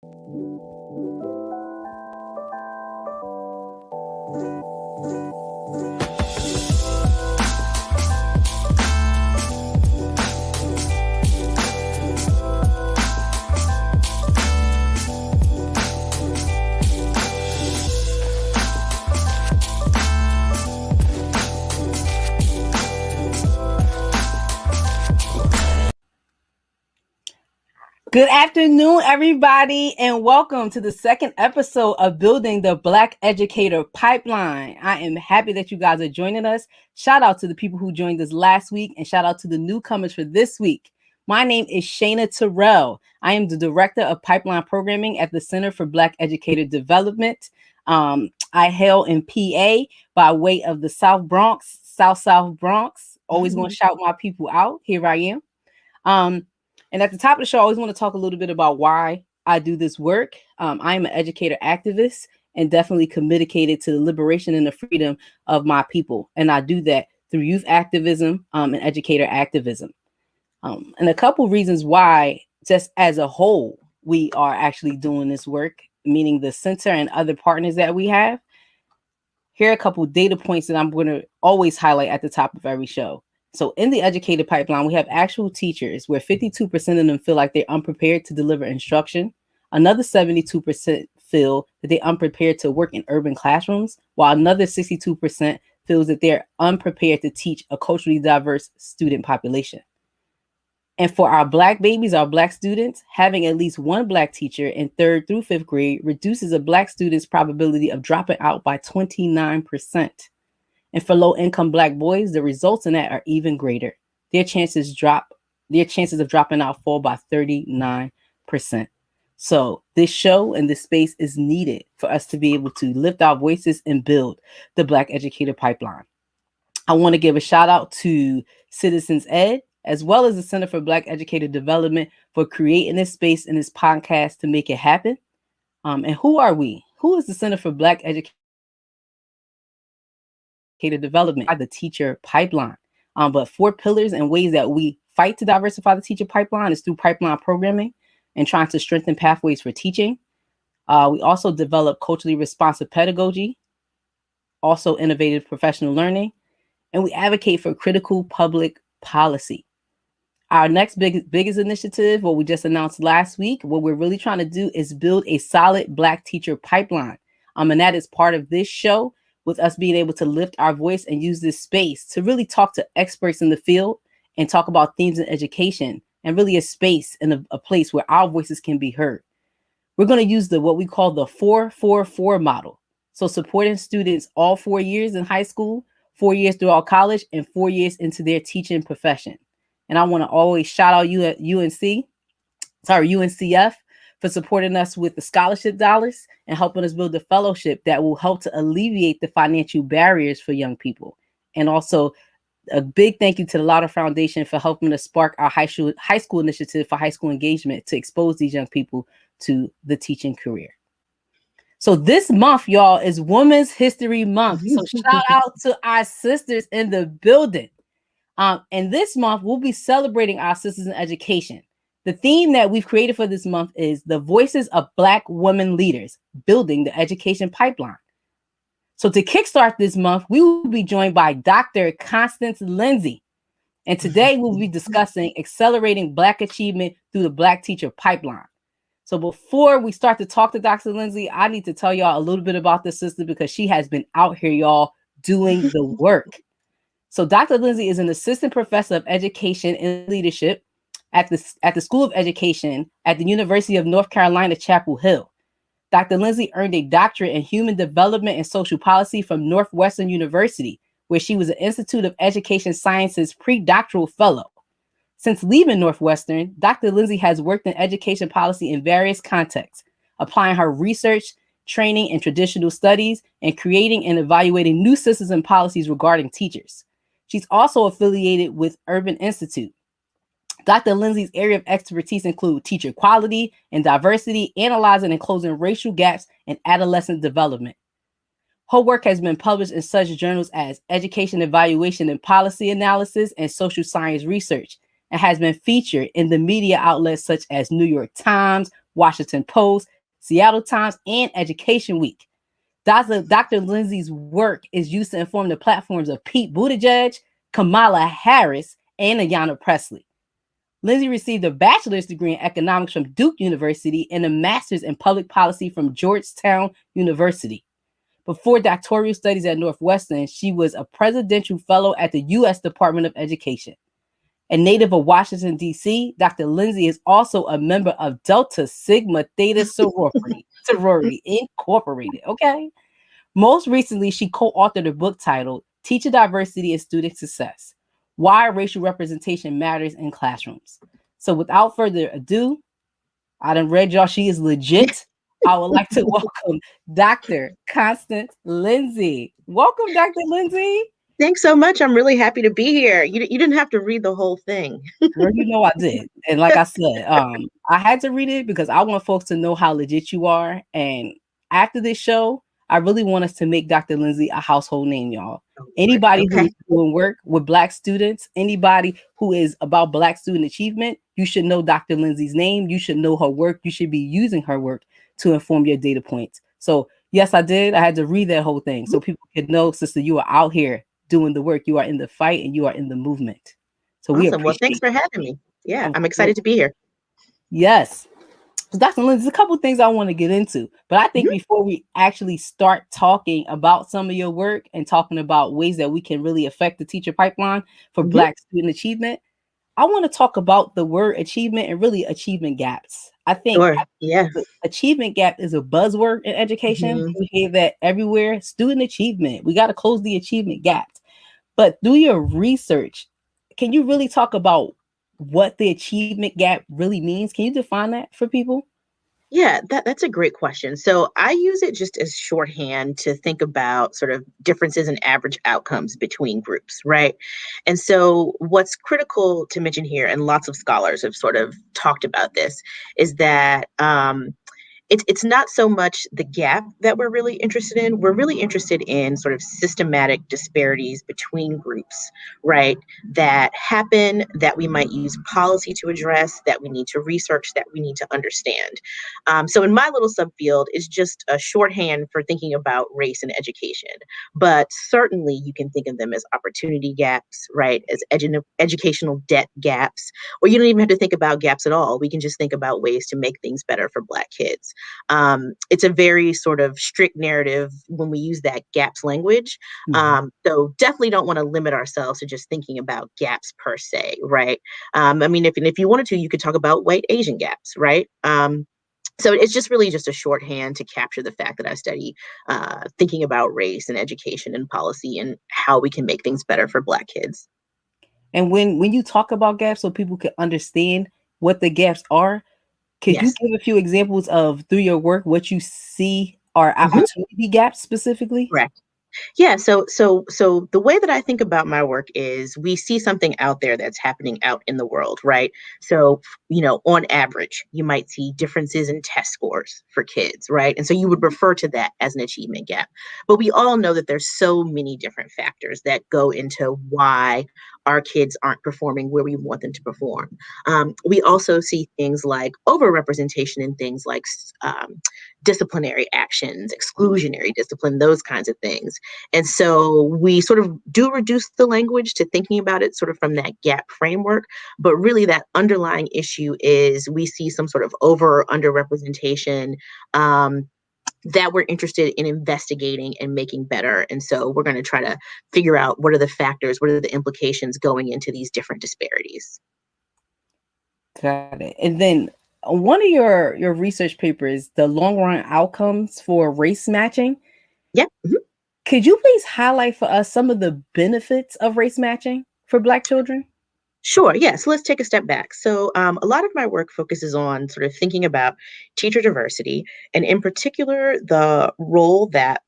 Good afternoon, everybody, and welcome to the second episode of Building the Black Educator Pipeline. I am happy that you guys are joining us. Shout out to the people who joined us last week, and shout out to the newcomers for this week. My name is Shayna Terrell. I am the Director of Pipeline Programming at the Center for Black Educator Development. I hail in PA by way of the South Bronx, South Bronx. Always going to shout my people out. Here I am. And at the top of the show, I always want to talk a little bit about why I do this work. I am an educator activist and definitely committed to the liberation and the freedom of my people. And I do that through youth activism and educator activism. And a couple reasons why, just as a whole, we are actually doing this work, meaning the center and other partners that we have. Here are a couple data points that I'm going to always highlight at the top of every show. So in the educator pipeline, we have actual teachers where 52% of them feel like they're unprepared to deliver instruction. Another 72% feel that they're unprepared to work in urban classrooms, while another 62% feels that they're unprepared to teach a culturally diverse student population. And for our Black babies, our Black students, having at least one Black teacher in 3rd through 5th grade reduces a Black student's probability of dropping out by 29%. And for low-income Black boys, the results in that are even greater. Their chances of dropping out fall by 39%. So this show and this space is needed for us to be able to lift our voices and build the Black Educator Pipeline. I want to give a shout out to Citizens Ed, as well as the Center for Black Educator Development, for creating this space and this podcast to make it happen. And who are we? Who is the Center for Black Educator Development? By the teacher pipeline. But 4 pillars and ways that we fight to diversify the teacher pipeline is through pipeline programming and trying to strengthen pathways for teaching. We also develop culturally responsive pedagogy, also innovative professional learning, and we advocate for critical public policy. Our next biggest initiative, what we just announced last week, what we're really trying to do is build a solid Black teacher pipeline. And that is part of this show, with us being able to lift our voice and use this space to really talk to experts in the field and talk about themes in education, and really a space and a place where our voices can be heard. We're going to use what we call the 4-4-4 model. So supporting students all 4 years in high school, 4 years throughout college, and 4 years into their teaching profession. And I want to always shout out you at UNCF, for supporting us with the scholarship dollars and helping us build a fellowship that will help to alleviate the financial barriers for young people. And also a big thank you to the Lauder Foundation for helping us spark our high school initiative for high school engagement to expose these young people to the teaching career. So this month, y'all, is Women's History Month. So shout out to our sisters in the building. And this month, we'll be celebrating our sisters in education. The theme that we've created for this month is the voices of Black women leaders, building the education pipeline. So to kickstart this month, we will be joined by Dr. Constance Lindsay. And today we'll be discussing accelerating Black achievement through the Black teacher pipeline. So before we start to talk to Dr. Lindsay, I need to tell y'all a little bit about this sister because she has been out here, y'all, doing the work. So Dr. Lindsay is an assistant professor of education and leadership at the School of Education at the University of North Carolina, Chapel Hill. Dr. Lindsay earned a doctorate in human development and social policy from Northwestern University, where she was an Institute of Education Sciences pre-doctoral fellow. Since leaving Northwestern, Dr. Lindsay has worked in education policy in various contexts, applying her research, training, and traditional studies, and creating and evaluating new systems and policies regarding teachers. She's also affiliated with Urban Institute. Dr. Lindsay's area of expertise include teacher quality and diversity, analyzing and closing racial gaps in adolescent development. Her work has been published in such journals as Education Evaluation and Policy Analysis and Social Science Research, and has been featured in the media outlets such as New York Times, Washington Post, Seattle Times, and Education Week. Dr. Lindsay's work is used to inform the platforms of Pete Buttigieg, Kamala Harris, and Ayanna Pressley. Lindsay received a bachelor's degree in economics from Duke University and a master's in public policy from Georgetown University. Before doctoral studies at Northwestern, she was a presidential fellow at the U.S. Department of Education. A native of Washington, D.C., Dr. Lindsay is also a member of Delta Sigma Theta Sorority Incorporated, okay? Most recently, she co-authored a book titled Teacher Diversity and Student Success, Why Racial Representation Matters in Classrooms. So without further ado, I done read y'all, she is legit. I would like to welcome Dr. Constance Lindsay. Welcome, Dr. Lindsay. Thanks so much. I'm really happy to be here. You didn't have to read the whole thing. Girl, you know I did. And like I said, I had to read it because I want folks to know how legit you are. And after this show, I really want us to make Dr. Lindsay a household name, y'all. Anybody who is doing work with Black students, anybody who is about Black student achievement, you should know Dr. Lindsay's name. You should know her work. You should be using her work to inform your data points. So yes, I did. I had to read that whole thing so people could know, sister, you are out here doing the work. You are in the fight and you are in the movement. So awesome. we appreciate. Well, thanks for having me. Yeah, I'm excited to be here. Yes. So Dr. Lindsay, there's a couple of things I want to get into, but I think before we actually start talking about some of your work and talking about ways that we can really affect the teacher pipeline for Black student achievement, I want to talk about the word achievement and really achievement gaps. I think achievement gap is a buzzword in education. We hear that everywhere. Student achievement. We got to close the achievement gaps. But through your research, can you really talk about what the achievement gap really means? Can you define that for people? Yeah, that's a great question. So I use it just as shorthand to think about sort of differences in average outcomes between groups, right? And so what's critical to mention here, and lots of scholars have sort of talked about this, is that it's not so much the gap that we're really interested in. We're really interested in sort of systematic disparities between groups, right? That happen, that we might use policy to address, that we need to research, that we need to understand. So in my little subfield is just a shorthand for thinking about race and education. But certainly you can think of them as opportunity gaps, right? As educational debt gaps, or you don't even have to think about gaps at all. We can just think about ways to make things better for Black kids. It's a very sort of strict narrative when we use that gaps language. So definitely don't want to limit ourselves to just thinking about gaps per se, right? I mean, if you wanted to, you could talk about white Asian gaps, right? So it's just really just a shorthand to capture the fact that I study thinking about race and education and policy and how we can make things better for Black kids. And when you talk about gaps so people can understand what the gaps are, could you give a few examples of, through your work, what you see are opportunity gaps specifically? Correct. Yeah, so the way that I think about my work is we see something out there that's happening out in the world, right? So, on average, you might see differences in test scores for kids, right? And so you would refer to that as an achievement gap. But we all know that there's so many different factors that go into why our kids aren't performing where we want them to perform. We also see things like overrepresentation in things like disciplinary actions, exclusionary discipline, those kinds of things. And so we sort of do reduce the language to thinking about it sort of from that gap framework. But really that underlying issue is we see some sort of over or underrepresentation that we're interested in investigating and making better. And so we're going to try to figure out what are the factors, what are the implications going into these different disparities. Got it. And then one of your research papers, the long run outcomes for race matching. Yeah. Could you please highlight for us some of the benefits of race matching for Black children? Sure. Yeah. So let's take a step back. So a lot of my work focuses on sort of thinking about teacher diversity, and in particular, the role that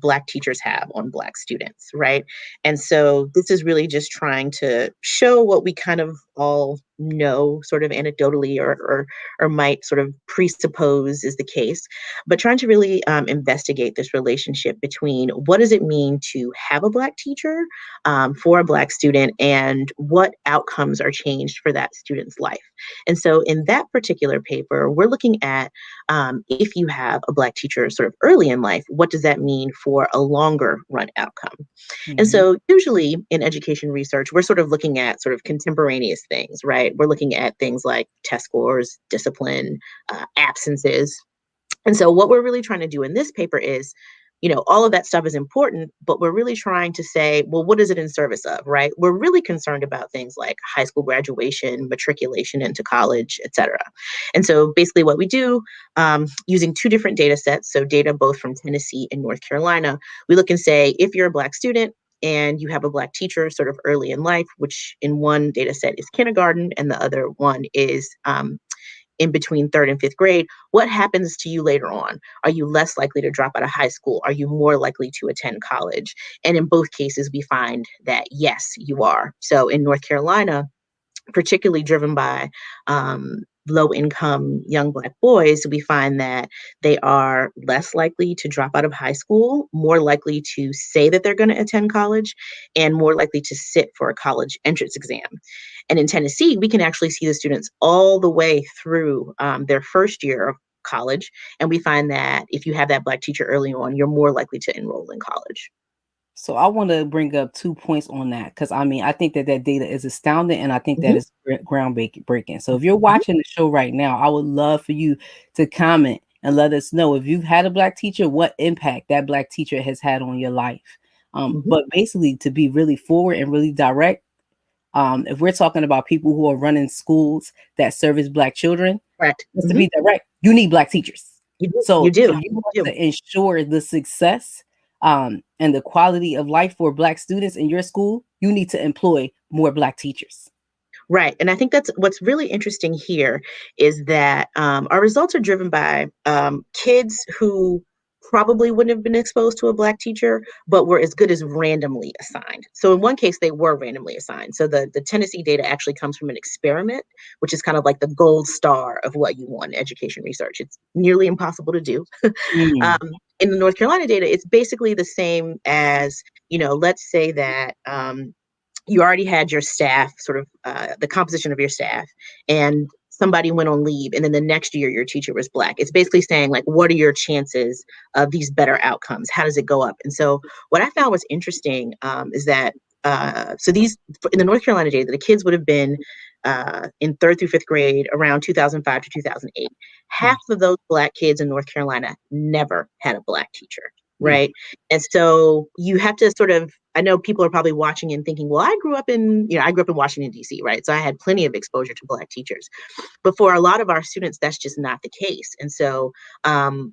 Black teachers have on Black students, right? And so this is really just trying to show what we kind of all know sort of anecdotally or might sort of presuppose is the case, but trying to really investigate this relationship between what does it mean to have a Black teacher for a Black student and what outcomes are changed for that student's life. And so in that particular paper, we're looking at if you have a Black teacher sort of early in life, what does that mean for a longer run outcome? And Mm-hmm. so usually in education research, we're sort of looking at sort of contemporaneous things, right? We're looking at things like test scores, discipline, absences. And so what we're really trying to do in this paper is, all of that stuff is important, but we're really trying to say, well, what is it in service of, right? We're really concerned about things like high school graduation, matriculation into college, et cetera. And so basically what we do, using two different data sets, so data both from Tennessee and North Carolina, we look and say, if you're a Black student, and you have a Black teacher sort of early in life, which in one data set is kindergarten and the other one is in between third and fifth grade, what happens to you later on? Are you less likely to drop out of high school? Are you more likely to attend college? And in both cases, we find that yes, you are. So in North Carolina, particularly driven by low income young Black boys, we find that they are less likely to drop out of high school, more likely to say that they're going to attend college, and more likely to sit for a college entrance exam. And in Tennessee, we can actually see the students all the way through their first year of college. And we find that if you have that Black teacher early on, you're more likely to enroll in college. So I want to bring up 2 points on that because I think that data is astounding, and I think that Mhm, is groundbreaking. So if you're mhm, watching the show right now, I would love for you to comment and let us know if you've had a Black teacher, what impact that Black teacher has had on your life. mhm. But basically, to be really forward and really direct, if we're talking about people who are running schools that service Black children, Correct. just to be direct, you need Black teachers. You do. So You do. if you want You do. to ensure the success and the quality of life for Black students in your school, you need to employ more Black teachers. Right. And I think that's what's really interesting here is that our results are driven by kids who probably wouldn't have been exposed to a Black teacher, but were as good as randomly assigned. So in one case, they were randomly assigned. So the Tennessee data actually comes from an experiment, which is kind of like the gold star of what you want in education research. It's nearly impossible to do. Mm, In the North Carolina data, it's basically the same as, let's say that you already had your staff, sort of the composition of your staff, and somebody went on leave, and then the next year your teacher was Black. It's basically saying, like, what are your chances of these better outcomes? How does it go up? And so what I found was interesting is that so these in the North Carolina data, the kids would have been in third through fifth grade around 2005 to 2008. Half mm, of those Black kids in North Carolina never had a Black teacher, mm. right? And so you have to sort of, I know people are probably watching and thinking, well, I grew up in Washington, D.C., right? So I had plenty of exposure to Black teachers. But for a lot of our students, that's just not the case. And so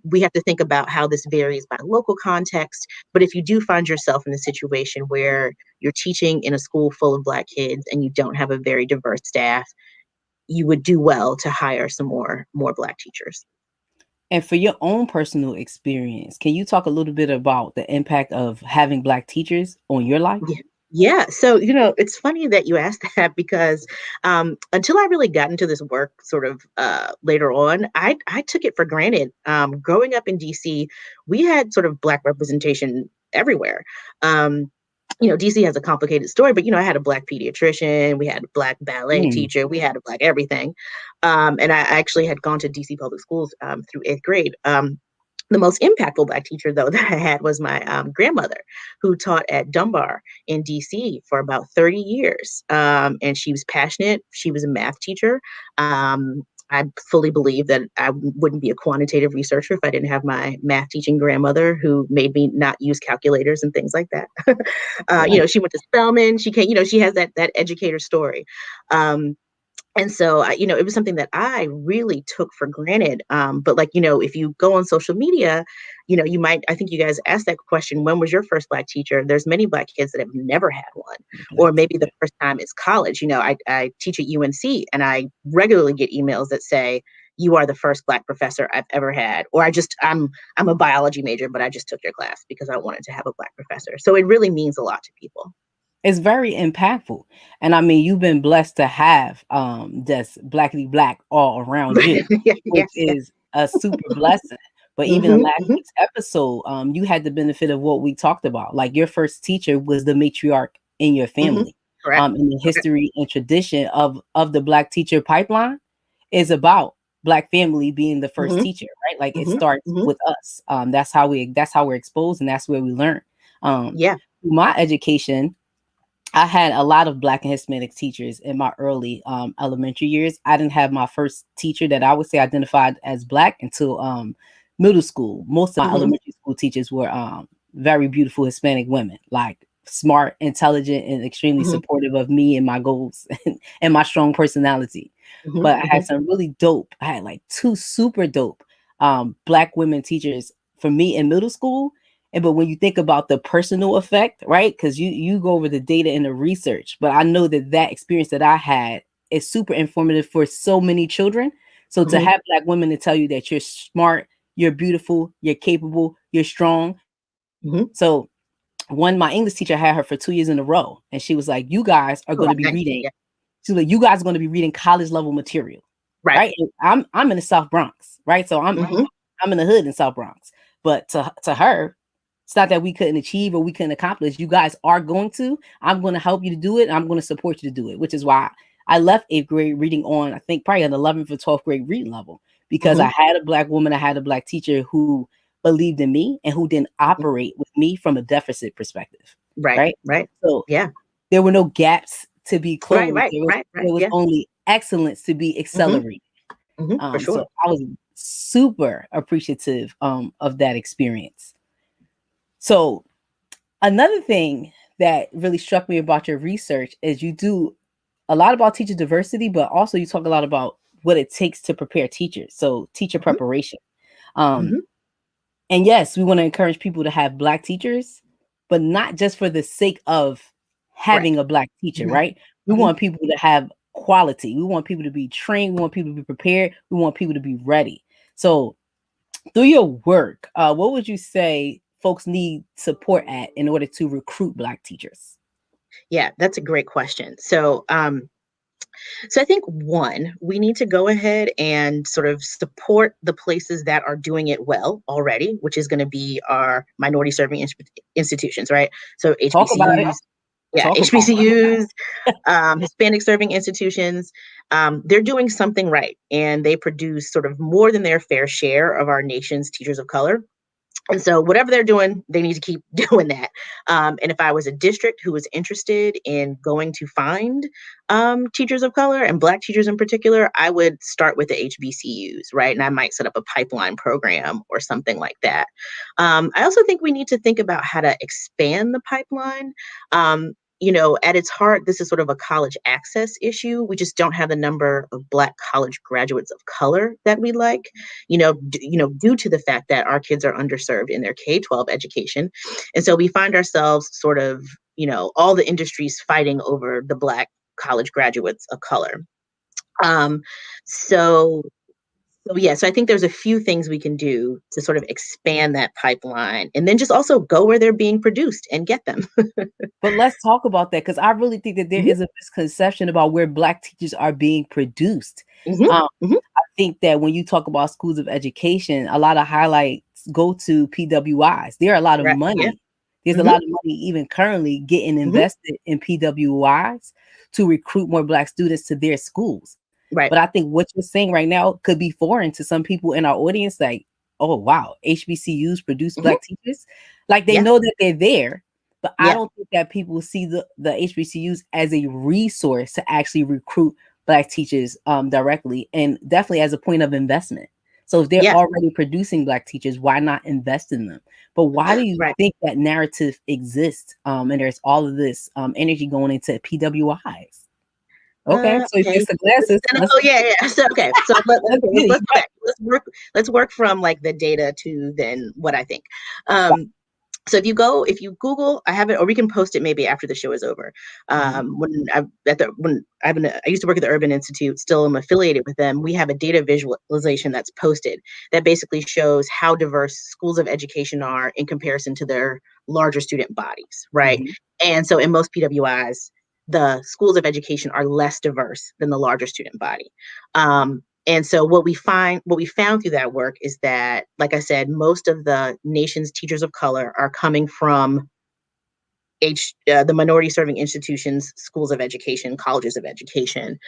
we have to think about how this varies by local context. But if you do find yourself in a situation where you're teaching in a school full of Black kids and you don't have a very diverse staff, you would do well to hire some more Black teachers. And for your own personal experience, can you talk a little bit about the impact of having Black teachers on your life? Yeah. Yeah. So, it's funny that you asked that because until I really got into this work sort of later on, I took it for granted. Growing up in DC, we had sort of Black representation everywhere. Um, DC has a complicated story, but, I had a Black pediatrician, we had a Black ballet Mm, teacher, we had a Black everything. And I actually had gone to DC public schools through eighth grade. The most impactful Black teacher, though, that I had was my grandmother, who taught at Dunbar in DC for about 30 years. And she was passionate. She was a math teacher. I fully believe that I wouldn't be a quantitative researcher if I didn't have my math teaching grandmother who made me not use calculators and things like that. right. She went to Spelman. She came, she has that educator story. Um, and so, it was something that I really took for granted. But like, if you go on social media, you might, I think you guys asked that question, when was your first Black teacher? There's many Black kids that have never had one, or Black maybe the teacher. first time is college. I teach at UNC and I regularly get emails that say, you are the first Black professor I've ever had, or I'm a biology major, but I just took your class because I wanted to have a Black professor. So it really means a lot to people. It's very impactful. And I mean, you've been blessed to have just blackity black all around you, which Yes. is a super blessing. But even in Mm-hmm, last mm-hmm, week's episode, you had the benefit of what we talked about. Like your first teacher was the matriarch in your mm-hmm. family. Correct. In the Correct. history and tradition of the black teacher pipeline is about black family being the first Mm-hmm, teacher, right? Like it mm-hmm, starts mm-hmm. with us. That's how we're exposed and that's where we learn. Um, Yeah. through my education, I had a lot of Black and Hispanic teachers in my early elementary years. I didn't have my first teacher that I would say identified as Black until middle school. Most of my Mm-hmm, elementary school teachers were very beautiful Hispanic women, like smart, intelligent, and extremely mm-hmm, supportive of me and my goals and my strong personality. mm-hmm, But I mm-hmm, had some really dope, I had like two super dope Black women teachers for me in middle school. And but when you think about the personal effect, right? Because you go over the data and the research, but I know that that experience that I had is super informative for so many children. So to mm-hmm, have Black women to tell you that you're smart, you're beautiful, you're capable, you're strong. mm-hmm. So one, my English teacher had her for 2 years in a row, and she was like, "You guys are Oh, going to be nice. reading." Yeah. She's like, "You guys are going to be reading college level material, Right. right?" And I'm in the South Bronx, right? So Mm-hmm, I'm in the hood in South Bronx. But to her, it's not that we couldn't achieve or we couldn't accomplish. You guys are going to. I'm going to help you to do it. I'm going to support you to do it, which is why I left eighth grade reading on, I think, probably an 11th or 12th grade reading level because mm-hmm. I had a Black woman, I had a Black teacher who believed in me and who didn't operate with me from a deficit perspective, Right. right? Right. So Yeah. there were no gaps to be Right. closed. Right. Right. Right. There was Yeah. only excellence to be Mm-hmm, accelerated. mm-hmm. For sure. So I was super appreciative of that experience. So another thing that really struck me about your research is you do a lot about teacher diversity, but also you talk a lot about what it takes to prepare teachers. So teacher Mm-hmm, preparation. Um, mm-hmm. and yes, we want to encourage people to have Black teachers, but not just for the sake of Right. having a Black teacher, Mm-hmm, right? We mm-hmm. want people to have quality. We want people to be trained. We want people to be prepared. We want people to be ready. So through your work, what would you say folks need support at in order to recruit Black teachers? Yeah, that's a great question. So I think one, we need to go ahead and sort of support the places that are doing it well already, which is going to be our minority serving institutions, right? So Talk about it. HBCUs, yeah, Talk about HBCUs, Hispanic serving institutions, they're doing something right, and they produce sort of more than their fair share of our nation's teachers of color. And so, whatever they're doing, they need to keep doing that. And if I was a district who was interested in going to find teachers of color and Black teachers in particular, I would start with the HBCUs, right? And I might set up a pipeline program or something like that. I also think we need to think about how to expand the pipeline. At its heart, this is sort of a college access issue. We just don't have the number of Black college graduates of color that we like, due to the fact that our kids are underserved in their K-12 education. And so we find ourselves sort of, all the industries fighting over the Black college graduates of color. Um, so so I think there's a few things we can do to sort of expand that pipeline and then just also go where they're being produced and get them. But let's talk about that because I really think that there Mhm, is a misconception about where Black teachers are being produced. mhm, Um, mhm. I think that when you talk about schools of education, a lot of highlights go to PWIs. There are a lot of Right. Yeah. money. There's a Mhm, lot of money even currently getting mhm. invested in PWIs to recruit more Black students to their schools. Right. But I think what you're saying right now could be foreign to some people in our audience. Like, oh wow, HBCUs produce Mhm. Black teachers. Like they Yeah. know that they're there, but I Yeah. don't think that people see the HBCUs as a resource to actually recruit Black teachers directly, and definitely as a point of investment. So if they're Yeah. already producing Black teachers, why not invest in them? But why do you Right. think that narrative exists? And there's all of this energy going into PWIs. Okay, so you Okay. fix the glasses. Oh, yeah, yeah. So, okay. So Let's okay, get it. let's go back. Let's work from like the data to then what I think. Right. Um, So if you Google, I have it, or we can post it maybe after the show is over. I used to work at the Urban Institute, still am affiliated with them. We have a data visualization that's posted that basically shows how diverse schools of education are in comparison to their larger student bodies, right? Mm-hmm. And so in most PWIs, the schools of education are less diverse than the larger student body. And so what we found through that work is that, like I said, most of the nation's teachers of color are coming from the minority serving institutions, schools of education, colleges of education.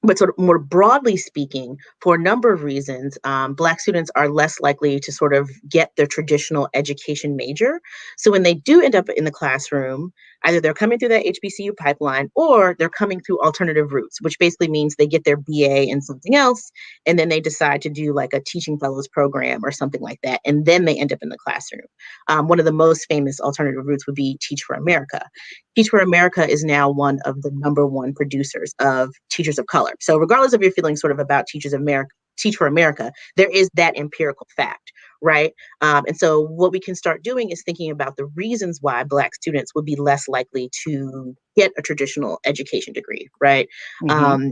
But sort of more broadly speaking, for a number of reasons, Black students are less likely to sort of get their traditional education major. So when they do end up in the classroom, either they're coming through that HBCU pipeline or they're coming through alternative routes, which basically means they get their BA in something else, and then they decide to do like a teaching fellows program or something like that, and then they end up in the classroom. One of the most famous alternative routes would be Teach for America. Teach for America is now one of the #1 producers of teachers of color. So regardless of your feelings sort of about Teach for America, there is that empirical fact, right? And so what we can start doing is thinking about the reasons why Black students would be less likely to get a traditional education degree, right? Mm-hmm.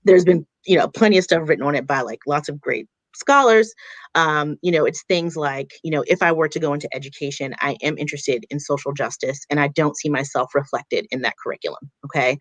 There's been, plenty of stuff written on it by like lots of great scholars. It's things like, if I were to go into education, I am interested in social justice and I don't see myself reflected in that curriculum. Okay.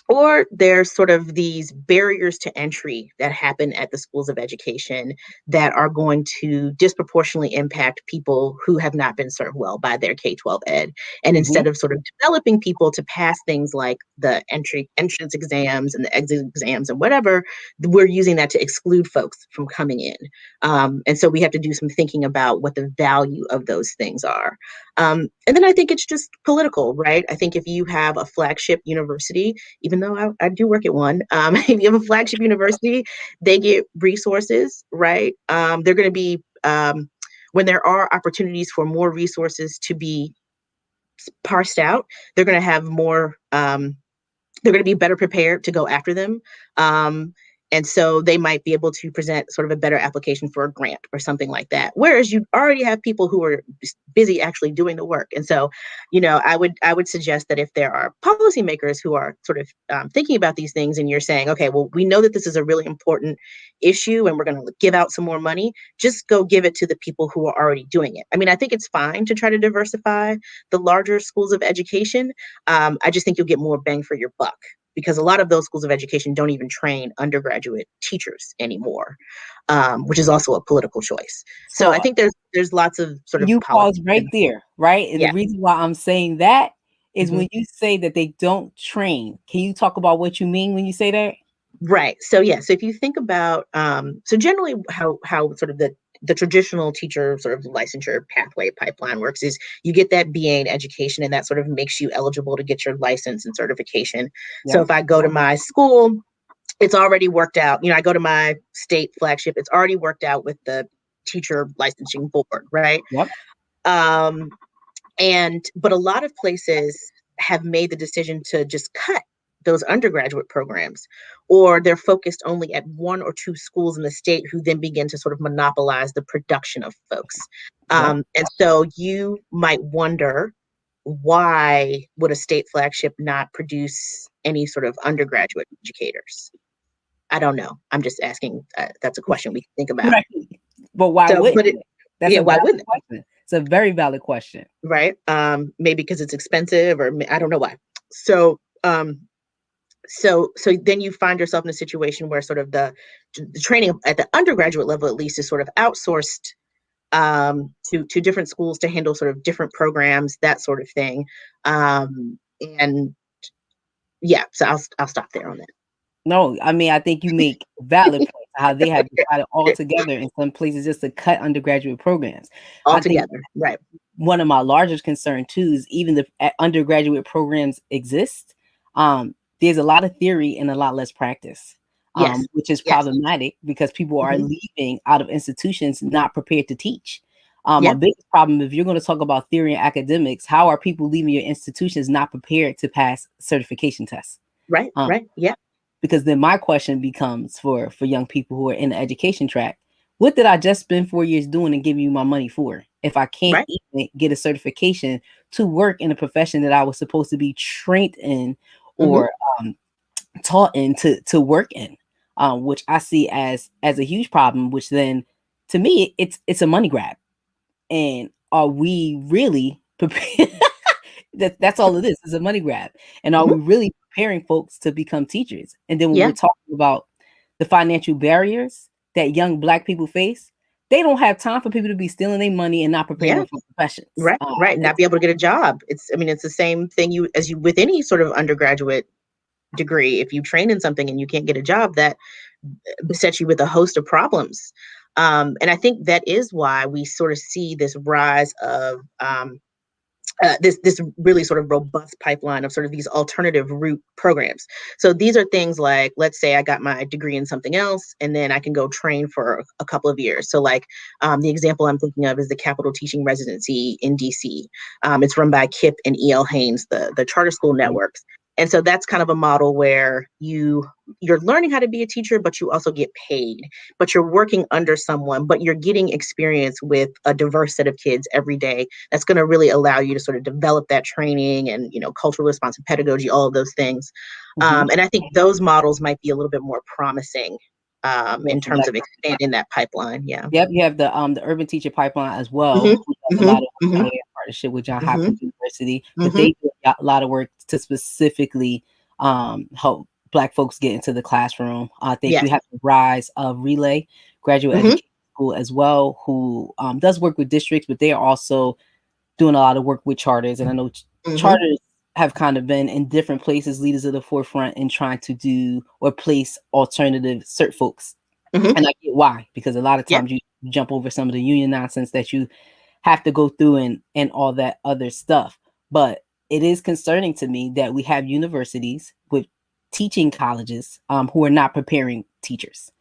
Or there's sort of these barriers to entry that happen at the schools of education that are going to disproportionately impact people who have not been served well by their K-12 ed. And Mm-hmm. instead of sort of developing people to pass things like the entrance exams and the exit exams and whatever, we're using that to exclude folks from coming in. And so we have to do some thinking about what the value of those things are. And then I think it's just political, right? I think if you have a flagship university, even though I do work at one, if you have a flagship university, they get resources, right? They're going to be, when there are opportunities for more resources to be parsed out, they're going to have more, they're going to be better prepared to go after them. And so they might be able to present sort of a better application for a grant or something like that. Whereas you already have people who are busy actually doing the work. And so, I would suggest that if there are policymakers who are sort of thinking about these things and you're saying, okay, well, we know that this is a really important issue and we're going to give out some more money, just go give it to the people who are already doing it. I mean, I think it's fine to try to diversify the larger schools of education. I just think you'll get more bang for your buck, because a lot of those schools of education don't even train undergraduate teachers anymore, which is also a political choice. So So I think there's lots of sort of you pause politics. right there, right? And the Yeah. reason why I'm saying that is Mm-hmm. when you say that they don't train. Can you talk about what you mean when you say that? Right. So yeah. So if you think about, so generally how sort of the traditional teacher sort of licensure pathway pipeline works is you get that BA in education, and that sort of makes you eligible to get your license and certification. So Yep. if I go to my school, it's already worked out. I go to my state flagship, it's already worked out with the teacher licensing board, right? Yep. Um, but a lot of places have made the decision to just cut those undergraduate programs, or they're focused only at one or two schools in the state who then begin to sort of monopolize the production of folks. Yep. And so you might wonder, why would a state flagship not produce any sort of undergraduate educators? I don't know. I'm just asking. That's a question we can think about. Right. But why So, wouldn't it? That's yeah, a why valid wouldn't question. It's a very valid question. it? Right? Maybe because it's expensive, or I don't know why. So, so then you find yourself in a situation where sort of the training at the undergraduate level, at least, is sort of outsourced to different schools to handle sort of different programs, that sort of thing. And yeah, so I'll stop there on that. No, I mean, I think you make valid points how they have decided altogether in some places just to cut undergraduate programs. I think Altogether, right? one of my largest concerns too is even the undergraduate programs exist. There's a lot of theory and a lot less practice, Yes, which is yes. problematic because people are Mm-hmm. leaving out of institutions not prepared to teach. My Yeah, biggest problem, if you're going to talk about theory and academics, how are people leaving your institutions not prepared to pass certification tests? right, Um, right. Yeah. because then my question becomes for young people who are in the education track, what did I just spend 4 years doing and give you my money for? if I can't even get a certification to work in a profession that I was supposed to be trained in or taught in to work in, which I see as a huge problem. Which then, to me, it's a money grab. And are we really prepared? That's all it is a money grab. And are we really preparing folks to become teachers? And then when we're talking about the financial barriers that young Black people face, they don't have time for people to be stealing their money and not preparing them for professions. Right. Not be able to get a job. It's the same thing you with any sort of undergraduate degree. If you train in something and you can't get a job, that besets you with a host of problems. And I think that is why we sort of see this rise of this really sort of robust pipeline of sort of these alternative route programs. So these are things like, let's say I got my degree in something else, and then I can go train for a couple of years. So like the example I'm thinking of is the Capital Teaching Residency in DC. It's run by KIPP and E.L. Haynes, the charter school networks. And so that's kind of a model where you're learning how to be a teacher, but you also get paid, but you're working under someone, but you're getting experience with a diverse set of kids every day. That's going to really allow you to sort of develop that training and, cultural responsive pedagogy, all of those things. And I think those models might be a little bit more promising in terms of expanding that pipeline. Yeah. Yep. You have the urban teacher pipeline as well. A lot of partnership with Johns Hopkins University, but they do a lot of work to specifically help Black folks get into the classroom. I think you have the rise of Relay Graduate Education School as well, who does work with districts, but they are also doing a lot of work with charters. And I know charters have kind of been in different places, leaders at the forefront in trying to do or place alternative cert folks. And I get why, because a lot of times you jump over some of the union nonsense that you have to go through and all that other stuff. But it is concerning to me that we have universities with teaching colleges who are not preparing teachers.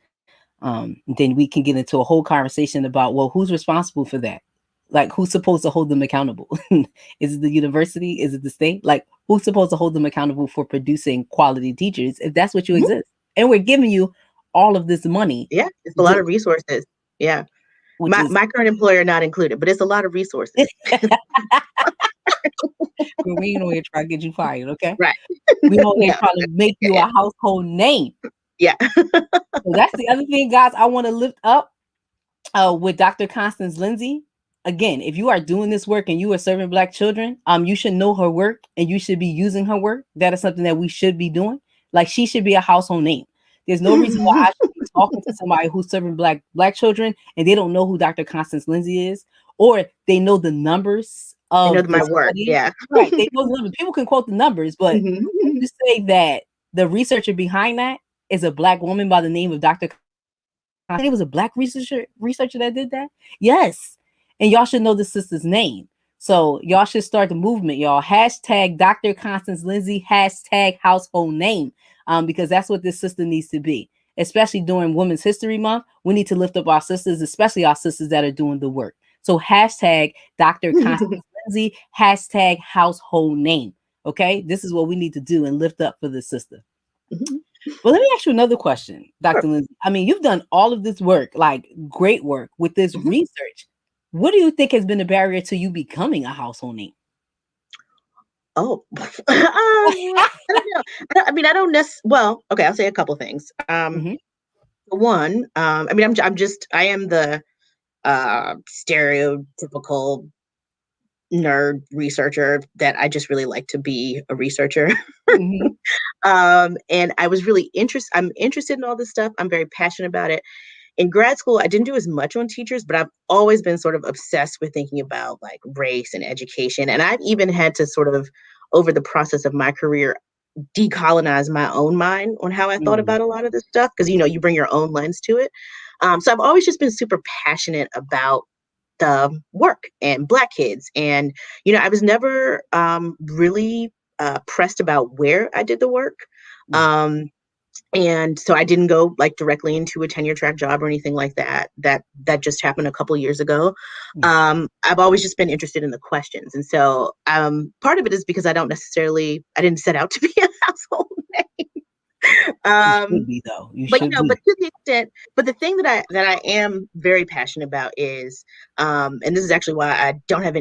Then we can get into a whole conversation about, well, who's responsible for that? Like, who's supposed to hold them accountable? Is it the university? Is it the state? Like, who's supposed to hold them accountable for producing quality teachers if that's what you exist? And we're giving you all of this money. Yeah, it's a lot of resources. Yeah. My current employer not included, but it's a lot of resources. We ain't here trying to get you fired, okay? Right. We don't here trying to make you a household name. Yeah. So that's the other thing, guys, I want to lift up with Dr. Constance Lindsay. Again, if you are doing this work and you are serving Black children, you should know her work and you should be using her work. That is something that we should be doing. Like, she should be a household name. There's no reason why I should be talking to somebody who's serving Black children and they don't know who Dr. Constance Lindsay is, or they know the numbers of my work. Yeah. Right. They know the numbers. People can quote the numbers, but you say that the researcher behind that is a Black woman by the name of Dr. Constance. It was a Black researcher that did that. Yes. And y'all should know the sister's name. So y'all should start the movement, y'all. Hashtag Dr. Constance Lindsay, hashtag household name. Because that's what this sister needs to be, especially during Women's History Month. We need to lift up our sisters, especially our sisters that are doing the work. So hashtag Dr. Constance Lindsay, hashtag household name. Okay, this is what we need to do and lift up for this sister. Well, let me ask you another question, Dr. Lindsay. I mean, you've done all of this work, like great work with this research. What do you think has been the barrier to you becoming a household name? Oh, I don't know. I don't necessarily. Well, okay, I'll say a couple things. One, I am the stereotypical nerd researcher that I just really like to be a researcher. And I was really I'm interested in all this stuff. I'm very passionate about it. In grad school, I didn't do as much on teachers, but I've always been sort of obsessed with thinking about like race and education. And I've even had to sort of, over the process of my career, decolonize my own mind on how I thought about a lot of this stuff. Because, you bring your own lens to it. So I've always just been super passionate about the work and Black kids. And, I was never really pressed about where I did the work. And so I didn't go like directly into a tenure track job or anything like that. That just happened a couple of years ago. I've always just been interested in the questions. And so part of it is because I didn't set out to be a household name. You should be though. You But should but be. to the extent, but the thing that I am very passionate about is, and this is actually why I don't have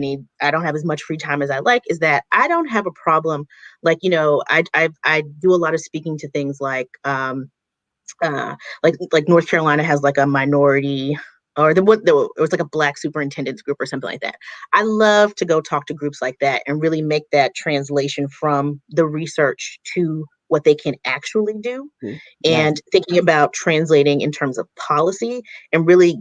as much free time as I like, is that I don't have a problem. Like, I do a lot of speaking to things like North Carolina has like a minority, or it was like a Black superintendents group or something like that. I love to go talk to groups like that and really make that translation from the research to what they can actually do, Yes. and thinking about translating in terms of policy, and really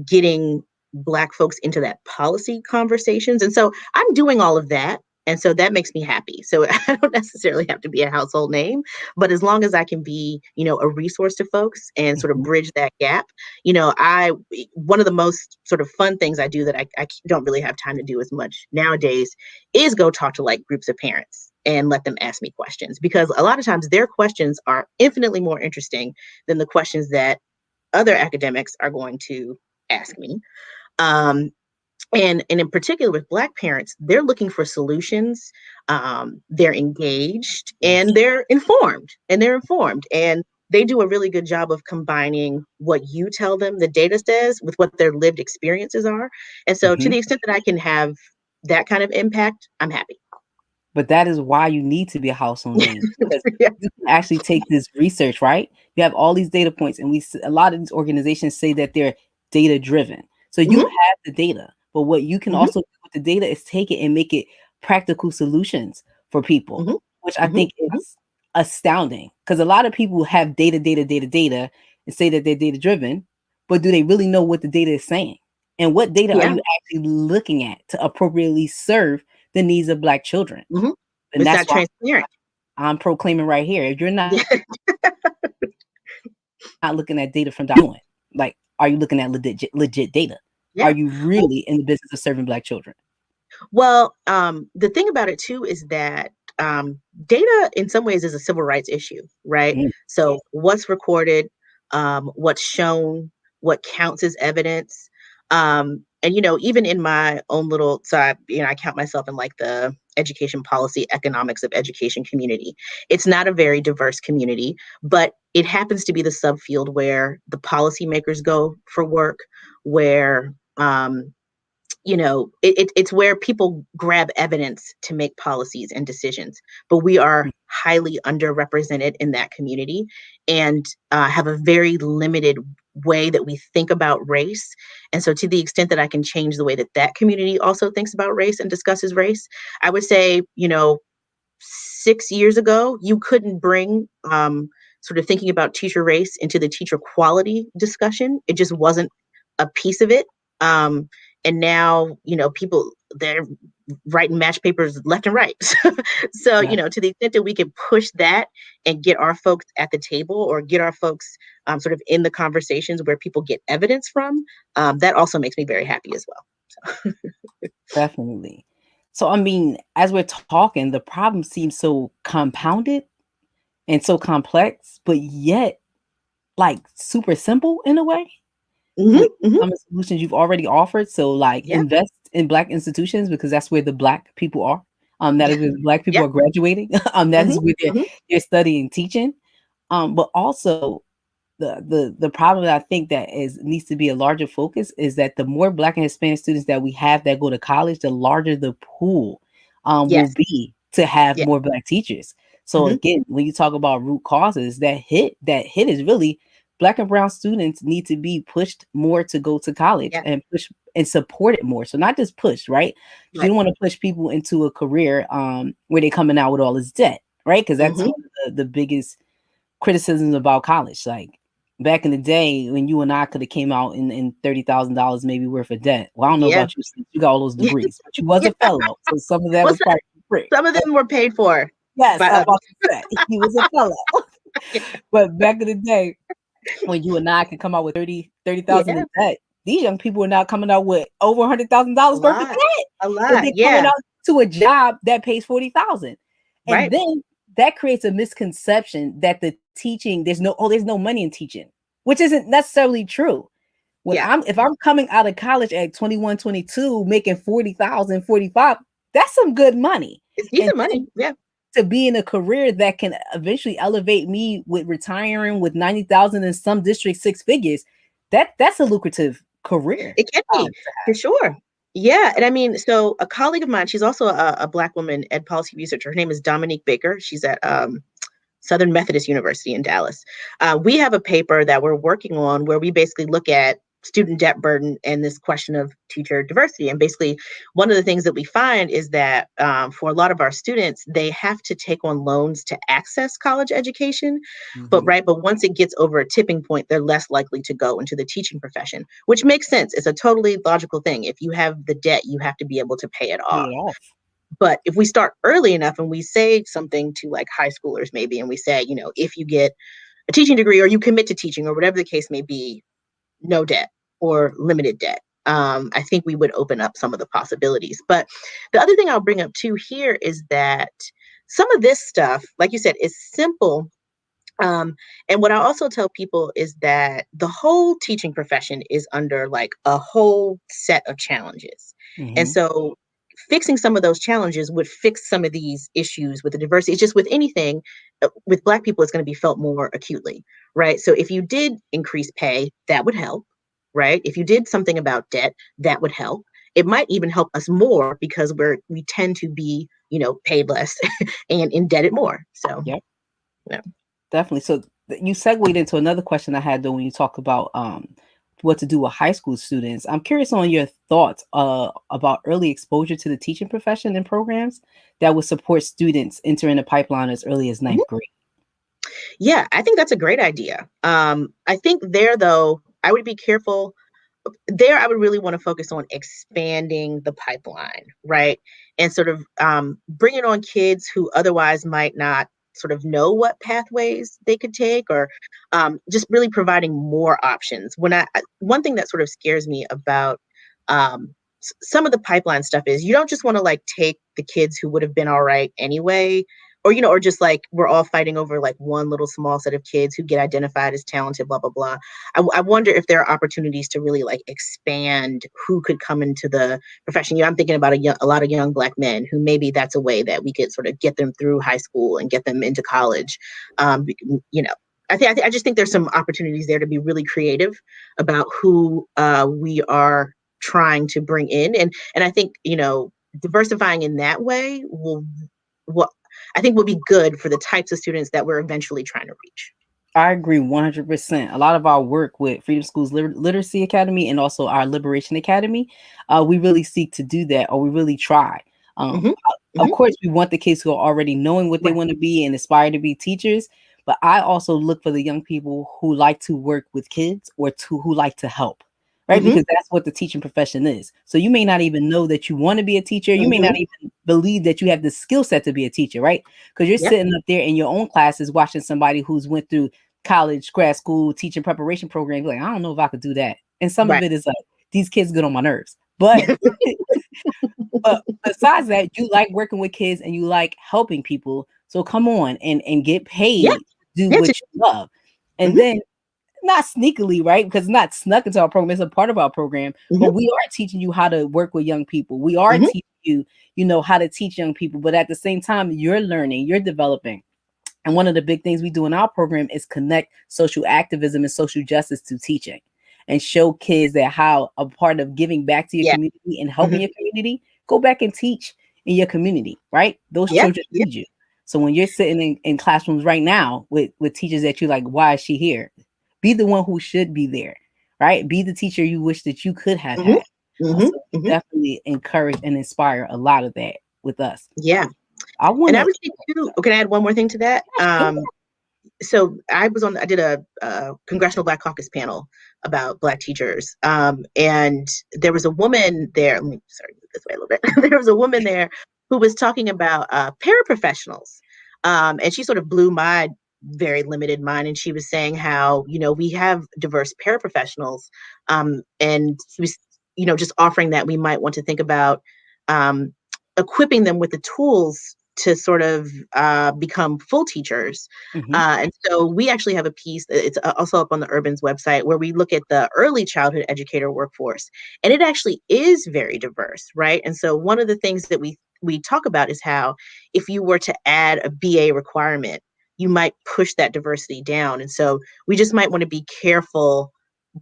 getting Black folks into that policy conversations. And so I'm doing all of that. And so that makes me happy. So I don't necessarily have to be a household name, but as long as I can be, a resource to folks and sort of Mhm. bridge that gap, one of the most sort of fun things I do that I don't really have time to do as much nowadays is go talk to like groups of parents and let them ask me questions, because a lot of times their questions are infinitely more interesting than the questions that other academics are going to ask me. Um, and in particular with Black parents, they're looking for solutions. They're engaged Yes. and they're informed, and they do a really good job of combining what you tell them the data says with what their lived experiences are. And so to Mhm. the extent that I can have that kind of impact, I'm happy. But that is why you need to be a household name, because Yeah. you can actually take this research, right? You have all these data points, and a lot of these organizations say that they're data driven. So you Hmm. have the data, but what you can Hmm. also do with the data is take it and make it practical solutions for people, Hmm. which I Hmm. think is astounding, because a lot of people have data, and say that they're data driven, but do they really know what the data is saying? And what data are Yeah. you actually looking at to appropriately serve the needs of Black children? Hmm. And It's that's not why transparent. I'm proclaiming right here. If you're not Yeah. looking at data from document, like, are you looking at legit data? Are Yeah. you really in the business of serving Black children? Well, the thing about it too is that data, in some ways, is a civil rights issue, right? Mm, So, what's recorded, what's shown, what counts as evidence, and even in my own little, so I count myself in like the education policy economics of education community. It's not a very diverse community, but it happens to be the subfield where the policymakers go for work, where it's where people grab evidence to make policies and decisions. But we are highly underrepresented in that community, and have a very limited way that we think about race. And so, to the extent that I can change the way that that community also thinks about race and discusses race, I would say, 6 years ago, you couldn't bring sort of thinking about teacher race into the teacher quality discussion. It just wasn't a piece of it. Um, and now, people, they're writing match papers left and right. So, yeah, to the extent that we can push that and get our folks at the table, or get our folks sort of in the conversations where people get evidence from, that also makes me very happy as well. definitely. So, I mean, as we're talking, the problem seems so compounded and so complex, but yet like super simple in a way, Hmm. with Hmm. some of the solutions you've already offered. So, like, Yeah. invest in Black institutions, because that's where the Black people are. That Yeah. is where Black people Yeah. are graduating. That Hmm. is where Hmm. they're studying, teaching. But also the problem that I think that needs to be a larger focus is that the more Black and Hispanic students that we have that go to college, the larger the pool will Yes. be to have Yeah. more Black teachers. So Hmm. again, when you talk about root causes, that hit is really Black and brown students need to be pushed more to go to college, Yeah. and push and support it more. So not just push, right? Because you Right. don't want to push people into a career where they're coming out with all this debt, right? Because that's Hmm. one of the biggest criticisms about college. Like, back in the day when you and I could have came out in $30,000 maybe worth of debt. Well, I don't know Yeah. about you, since you got all those degrees, but you was a fellow, so some of that Well, was probably free. some of them were paid for Yes, by I was others. about to say he was a fellow. But back in the day when you and I could come out with 30,000 Yeah. in debt, these young people are now coming out with over A $100,000 worth of lot. debt, A and lot. they're coming Yeah. out to a job that pays 40,000. And Right. then that creates a misconception that the teaching, there's no money in teaching, which isn't necessarily true. Yeah. If I'm coming out of college at 21, 22, making 40,000, 45, that's some good money. It's And decent money. Yeah. to be in a career that can eventually elevate me with retiring with 90,000 in some districts, 6 figures, that's a lucrative career. It can be, for sure. Yeah, and I mean, so a colleague of mine, she's also a Black woman ed policy researcher. Her name is Dominique Baker. She's at Southern Methodist University in Dallas. We have a paper that we're working on where we basically look at student debt burden and this question of teacher diversity. And basically, one of the things that we find is that for a lot of our students, they have to take on loans to access college education. But but once it gets over a tipping point, they're less likely to go into the teaching profession, which makes sense. It's a totally logical thing. If you have the debt, you have to be able to pay it Pay off. it off. But if we start early enough and we say something to like high schoolers, maybe, and we say, if you get a teaching degree or you commit to teaching or whatever the case may be, no debt or limited debt, I think we would open up some of the possibilities. But the other thing I'll bring up too here is that some of this stuff, like you said, is simple. And what I also tell people is that the whole teaching profession is under like a whole set of challenges. And so fixing some of those challenges would fix some of these issues with the diversity. It's just with anything, with Black people, it's going to be felt more acutely, right? So if you did increase pay, that would help, right? If you did something about debt, that would help. It might even help us more because we tend to be, paid less and indebted more. So, Yep. yeah. Definitely. So you segued into another question I had though when you talk about what to do with high school students. I'm curious on your thoughts about early exposure to the teaching profession and programs that would support students entering the pipeline as early as ninth grade. Yeah, I think that's a great idea. I think there, though, I would be careful. There, I would really want to focus on expanding the pipeline, right? And sort of bringing on kids who otherwise might not sort of know what pathways they could take, or just really providing more options. One thing that sort of scares me about some of the pipeline stuff is you don't just want to like take the kids who would have been all right anyway, or just like we're all fighting over like one little small set of kids who get identified as talented, blah, blah, blah. I wonder if there are opportunities to really like expand who could come into the profession. I'm thinking about a lot of young Black men who maybe that's a way that we could sort of get them through high school and get them into college. I just think there's some opportunities there to be really creative about who we are trying to bring in. And I think, diversifying in that way will be good for the types of students that we're eventually trying to reach. I agree 100%. A lot of our work with Freedom Schools Literacy Academy and also our Liberation Academy, we really seek to do that, or we really try. Of course, we want the kids who are already knowing what they want to be and aspire to be teachers. But I also look for the young people who like to work with kids or who like to help. Right? Because that's what the teaching profession is. So you may not even know that you want to be a teacher. You may not even believe that you have the skill set to be a teacher, right? Because you're sitting up there in your own classes watching somebody who's went through college, grad school, teaching preparation program. Like, I don't know if I could do that. And some of it is like, these kids get on my nerves. But but besides that, you like working with kids and you like helping people. So come on and get paid to do what you love. And then not sneakily, right? Because it's not snuck into our program. It's a part of our program. But we are teaching you how to work with young people. We are teaching you, how to teach young people. But at the same time, you're learning, you're developing. And one of the big things we do in our program is connect social activism and social justice to teaching and show kids that how a part of giving back to your community and helping your community, go back and teach in your community, right? Those children need you. So when you're sitting in classrooms right now with teachers that you're like, why is she here? Be the one who should be there, right? Be the teacher you wish that you could have had. So definitely encourage and inspire a lot of that with us. Yeah. I want to too. Can I add one more thing to that? So I did a Congressional Black Caucus panel about Black teachers. And there was a woman there. Let me move this way a little bit. There was a woman there who was talking about paraprofessionals. And she sort of blew my very limited mind. And she was saying how, we have diverse paraprofessionals. And she was, just offering that we might want to think about equipping them with the tools to sort of become full teachers. And so we actually have a piece, it's also up on the Urban's website, where we look at the early childhood educator workforce. And it actually is very diverse, right? And so one of the things that we we talk about is how if you were to add a BA requirement, you might push that diversity down. And so we just might want to be careful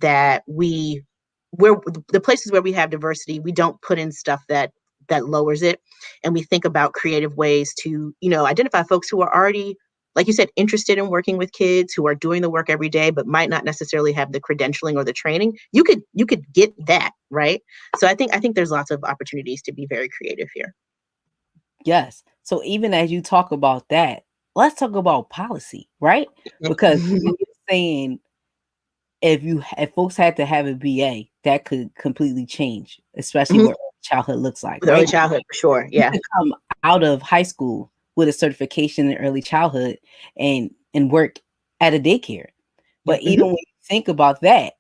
that where the places where we have diversity, we don't put in stuff that lowers it. And we think about creative ways to, identify folks who are already, like you said, interested in working with kids, who are doing the work every day, but might not necessarily have the credentialing or the training. You could get that, right? So I think there's lots of opportunities to be very creative here. Yes. So even as you talk about that, let's talk about policy, right? Because you're saying if folks had to have a BA, that could completely change, especially what childhood looks like, With right? early childhood, for sure. Yeah. You could come out of high school with a certification in early childhood and work at a daycare. But even when you think about that,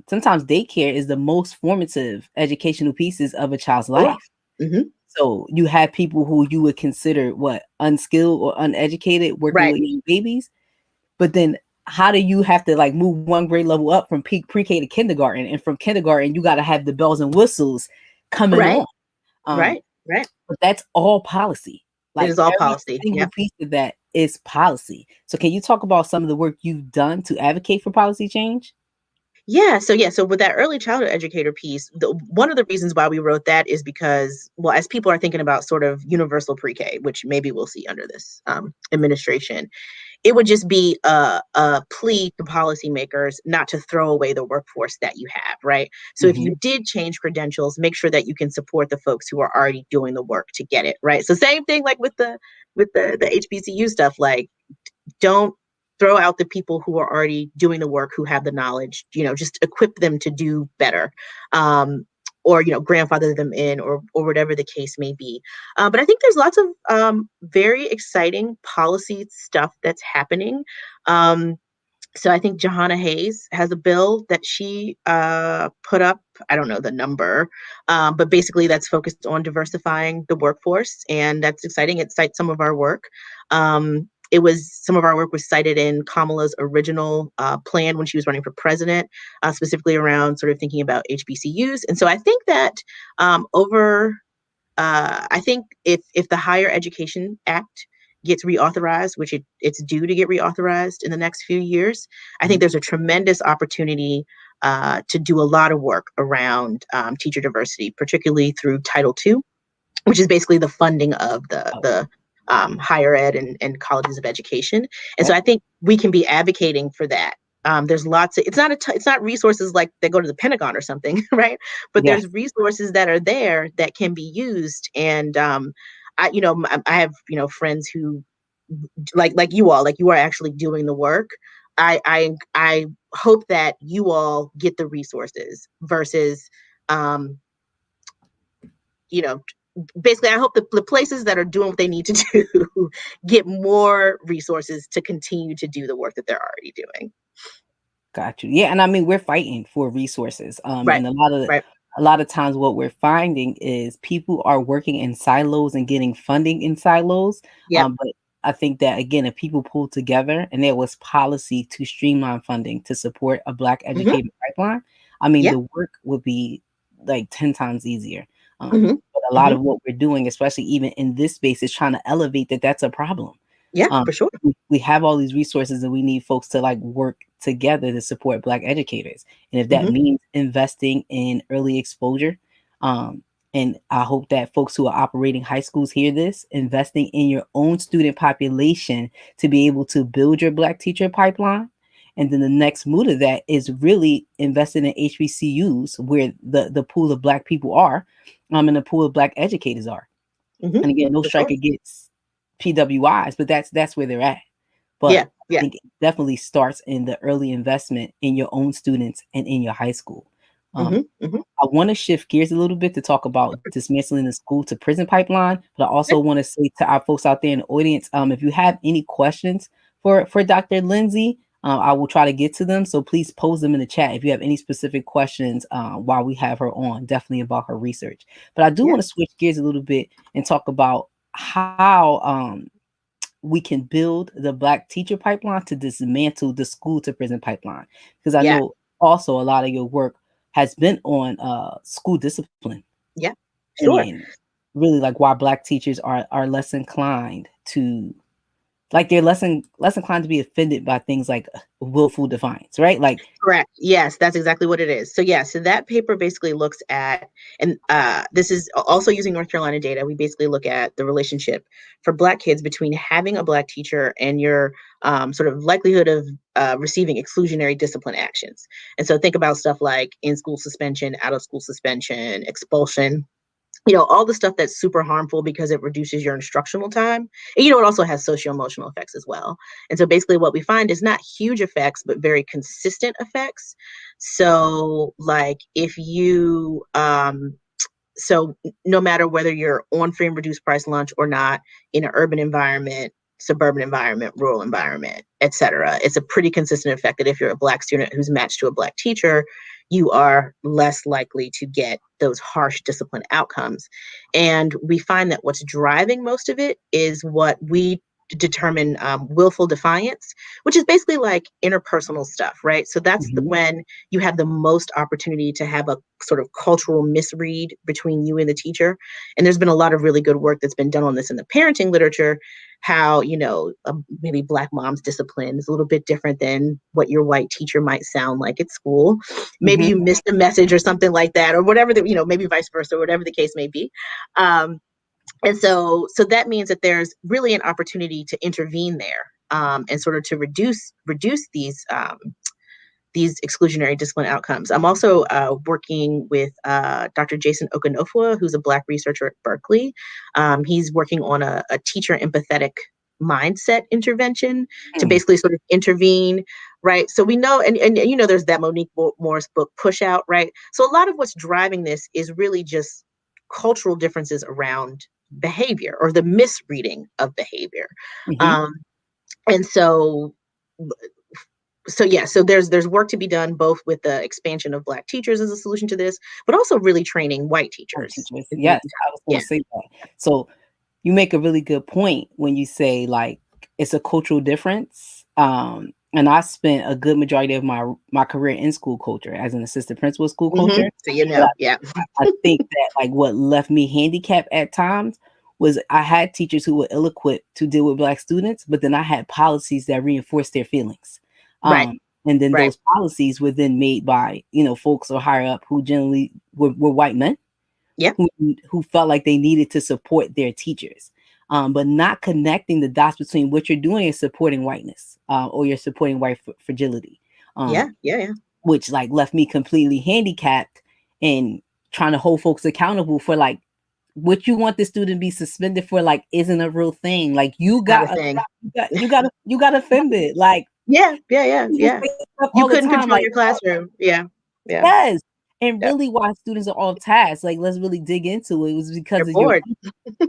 sometimes daycare is the most formative educational pieces of a child's life. So you have people who you would consider unskilled or uneducated working with young babies, but then how do you have to like move one grade level up from pre-K to kindergarten, and from kindergarten you got to have the bells and whistles coming on. Right. But that's all policy. It Like is all every policy. single piece of that is policy. So can you talk about some of the work you've done to advocate for policy change? Yeah. So with that early childhood educator piece, one of the reasons why we wrote that is because, well, as people are thinking about sort of universal pre-K, which maybe we'll see under this administration, it would just be a plea to policymakers not to throw away the workforce that you have, right? So if you did change credentials, make sure that you can support the folks who are already doing the work to get it, right? So same thing like with the HBCU stuff, like don't throw out the people who are already doing the work, who have the knowledge, just equip them to do better. Or grandfather them in, or whatever the case may be. But I think there's lots of very exciting policy stuff that's happening. So I think Jahana Hayes has a bill that she put up. I don't know the number, but basically that's focused on diversifying the workforce, and that's exciting. It cites some of our work. Some of our work was cited in Kamala's original plan when she was running for president, specifically around sort of thinking about HBCUs. And so I think that I think if the Higher Education Act gets reauthorized, which it's due to get reauthorized in the next few years, I think there's a tremendous opportunity to do a lot of work around teacher diversity, particularly through Title II, which is basically the funding of the higher ed and colleges of education. And so I think we can be advocating for that. There's lots of, it's not resources like that go to the Pentagon or something, right? But there's resources that are there that can be used. And I have, friends who like you all, like you are actually doing the work. I hope that you all get the resources versus, basically, I hope the places that are doing what they need to do get more resources to continue to do the work that they're already doing. Got you. Yeah, and I mean we're fighting for resources. And a lot of times what we're finding is people are working in silos and getting funding in silos. But I think that again, if people pull together and there was policy to streamline funding to support a Black educator pipeline, I mean the work would be like 10 times easier. But a lot of what we're doing, especially even in this space, is trying to elevate that's a problem. For sure. We have all these resources and we need folks to like work together to support Black educators. And if that means investing in early exposure, and I hope that folks who are operating high schools hear this, investing in your own student population to be able to build your Black teacher pipeline. And then the next move of that is really investing in HBCUs where the pool of Black people are, and the pool of Black educators are. And again, no striker gets PWIs, but that's where they're at. But I think it definitely starts in the early investment in your own students and in your high school. I want to shift gears a little bit to talk about dismantling the school to prison pipeline, but I also want to say to our folks out there in the audience, if you have any questions for Dr. Lindsay, I will try to get to them. So please pose them in the chat if you have any specific questions while we have her on, definitely about her research. But I do want to switch gears a little bit and talk about how we can build the Black teacher pipeline to dismantle the school to prison pipeline. Because I know also a lot of your work has been on school discipline. Sure. really like why Black teachers are less inclined to, like, they're less inclined to be offended by things like willful defiance, right? Like, Correct. Yes, that's exactly what it is. So yeah, so that paper basically looks at, and this is also using North Carolina data. We basically look at the relationship for Black kids between having a Black teacher and your sort of likelihood of receiving exclusionary discipline actions. And so think about stuff like in school suspension, out of school suspension, expulsion, all the stuff that's super harmful because it reduces your instructional time. And, it also has socio-emotional effects as well. And so basically what we find is not huge effects, but very consistent effects. So like if you, so no matter whether you're on free and reduced price lunch or not, in an urban environment, suburban environment, rural environment, et cetera, it's a pretty consistent effect that if you're a Black student who's matched to a Black teacher, you are less likely to get those harsh discipline outcomes. And we find that what's driving most of it is what we determine willful defiance, which is basically like interpersonal stuff, right? So that's when you have the most opportunity to have a sort of cultural misread between you and the teacher. And there's been a lot of really good work that's been done on this in the parenting literature, how, maybe Black mom's discipline is a little bit different than what your white teacher might sound like at school. Maybe you missed a message or something like that, or whatever, maybe vice versa, or whatever the case may be. And so that means that there's really an opportunity to intervene there, and sort of to reduce these exclusionary discipline outcomes. I'm also working with Dr. Jason Okonofua, who's a Black researcher at Berkeley. He's working on a teacher empathetic mindset intervention to basically sort of intervene, right? So we know, and there's that Monique Morris book, Push Out, right? So a lot of what's driving this is really just cultural differences around behavior, or the misreading of behavior. And so yeah, so there's work to be done, both with the expansion of Black teachers as a solution to this, but also really training white teachers. Yes, I was going to say that. So you make a really good point when you say, like, it's a cultural difference. And I spent a good majority of my career in school culture as an assistant principal school culture. So yeah. I think that, like, what left me handicapped at times was I had teachers who were ill-equipped to deal with Black students, but then I had policies that reinforced their feelings. Right. And then those policies were then made by, folks or higher up who generally were white men. Yeah. Who felt like they needed to support their teachers, but not connecting the dots between what you're doing is supporting whiteness, or you're supporting white fragility. Yeah. Which, like, left me completely handicapped in trying to hold folks accountable for, like, what you want the student to be suspended for, like, isn't a real thing. Like, you got offended. Like, yeah. You couldn't control your classroom. Yeah. Yes. And really, why students are off task, like, let's really dig into it. It was because of your,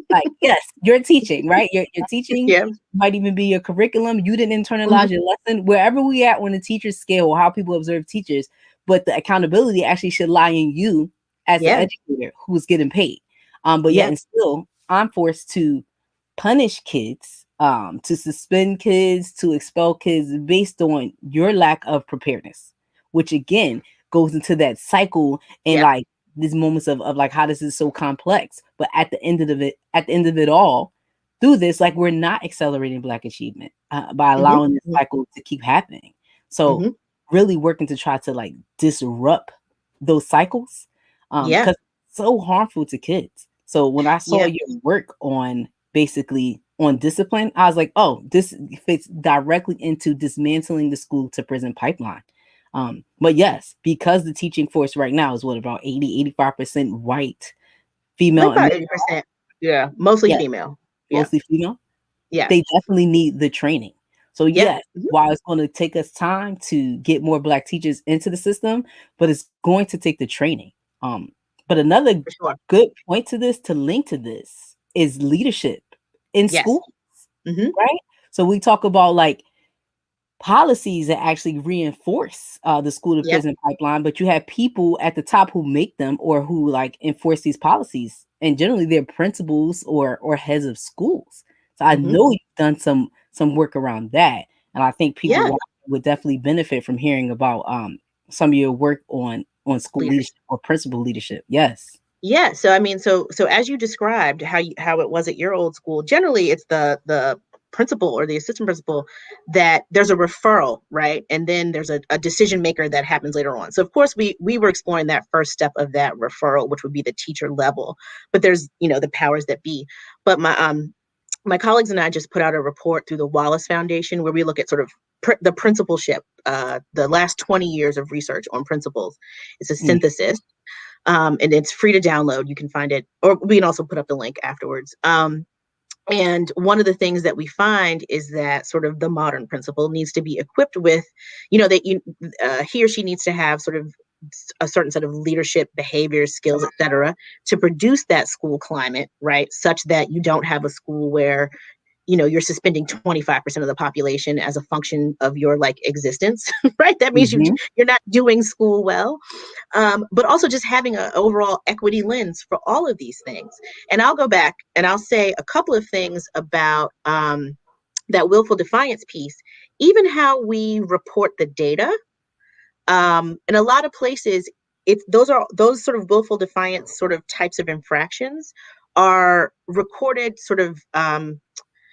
like, yes, you're teaching, right? You're teaching. Yeah. Might even be your curriculum. You didn't internalize your lesson. Wherever we at on the teacher scale, or how people observe teachers, but the accountability actually should lie in you as an educator who's getting paid. But yet and still, I'm forced to punish kids, to suspend kids, to expel kids based on your lack of preparedness, which again goes into that cycle and like these moments of like how this is so complex. But at the end of it all, through this, like, we're not accelerating Black achievement by allowing this cycle to keep happening. So really working to try to, like, disrupt those cycles, because it's so harmful to kids. So when I saw your work on basically on discipline, I was like, oh, this fits directly into dismantling the school to prison pipeline. But yes, because the teaching force right now is what, about 85% white, female, about 80%. Yeah, mostly female. Mostly female. Yeah, they definitely need the training. So yes, while it's going to take us time to get more Black teachers into the system, but it's going to take the training. But another good point to this, to link to this, is leadership in schools, right? So we talk about, like, policies that actually reinforce the school to prison pipeline, but you have people at the top who make them, or who, like, enforce these policies, and generally they're principals or heads of schools. So I know you've done some work around that, and I think people would definitely benefit from hearing about some of your work on school leadership or principal leadership. Yes. Yeah, so I mean, so as you described how it was at your old school, generally it's the principal or the assistant principal that there's a referral, right? And then there's a decision maker that happens later on. So of course we were exploring that first step of that referral, which would be the teacher level. But there's, the powers that be. But my colleagues and I just put out a report through the Wallace Foundation where we look at sort of the principalship, the last 20 years of research on principals. It's a synthesis, and it's free to download. You can find it, or we can also put up the link afterwards. And one of the things that we find is that sort of the modern principal needs to be equipped with, he or she needs to have sort of a certain set of leadership behaviors, skills, et cetera, to produce that school climate, right? Such that you don't have a school where you're suspending 25% of the population as a function of your like existence, right? That means you're not doing school well. But also just having an overall equity lens for all of these things. And I'll go back and I'll say a couple of things about that willful defiance piece, even how we report the data. In a lot of places, those sort of willful defiance sort of types of infractions are recorded sort of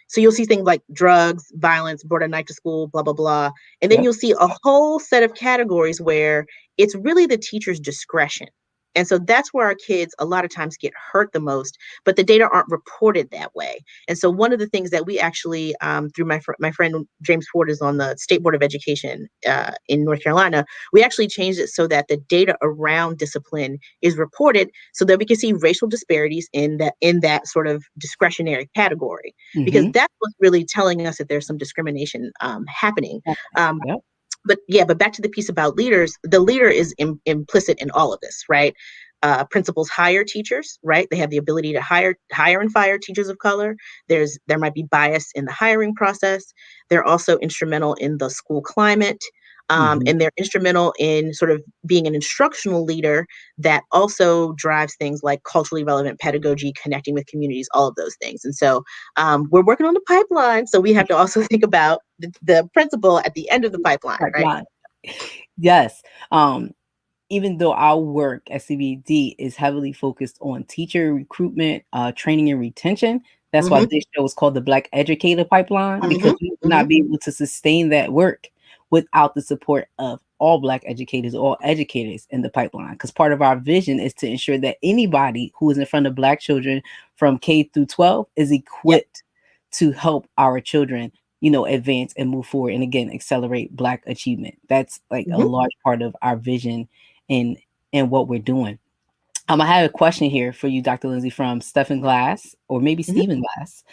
so you'll see things like drugs, violence, brought a knife to school, blah, blah, blah. And then you'll see a whole set of categories where it's really the teacher's discretion. And so that's where our kids a lot of times get hurt the most, but the data aren't reported that way. And so one of the things that we actually, through my friend James Ford is on the State Board of Education in North Carolina, we actually changed it so that the data around discipline is reported so that we can see racial disparities in that sort of discretionary category, because that's what's really telling us that there's some discrimination happening. But back to the piece about leaders, the leader is implicit in all of this, right? Principals hire teachers, right? They have the ability to hire and fire teachers of color. There might be bias in the hiring process. They're also instrumental in the school climate. And they're instrumental in sort of being an instructional leader that also drives things like culturally relevant pedagogy, connecting with communities, all of those things. And so we're working on the pipeline. So we have to also think about the principal at the end of the pipeline, right? Yes. Even though our work at CBD is heavily focused on teacher recruitment, training, and retention, that's why this show is called the Black Educator Pipeline, because we would not be able to sustain that work without the support of all Black educators, all educators in the pipeline. Because part of our vision is to ensure that anybody who is in front of Black children from K through 12 is equipped to help our children, advance and move forward, and again, accelerate Black achievement. That's like a large part of our vision and what we're doing. I have a question here for you, Dr. Lindsay, from Stephen Glass, or maybe Stephen Glass.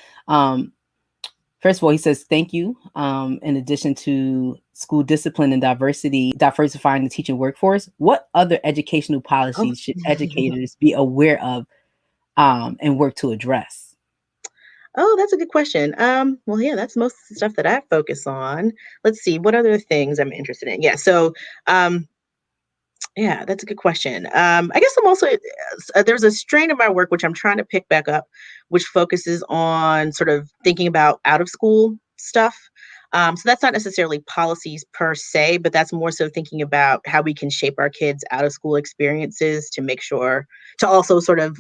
First of all, he says, thank you. In addition to school discipline and diversifying the teaching workforce, what other educational policies should educators be aware of and work to address? Oh, that's a good question. Well, yeah, that's most of the stuff that I focus on. Let's see, what other things I'm interested in? Yeah, so yeah, that's a good question. I guess I'm also there's a strain of my work which I'm trying to pick back up, which focuses on sort of thinking about out of school stuff. So that's not necessarily policies per se, but that's more so thinking about how we can shape our kids' out of school experiences to make sure to also sort of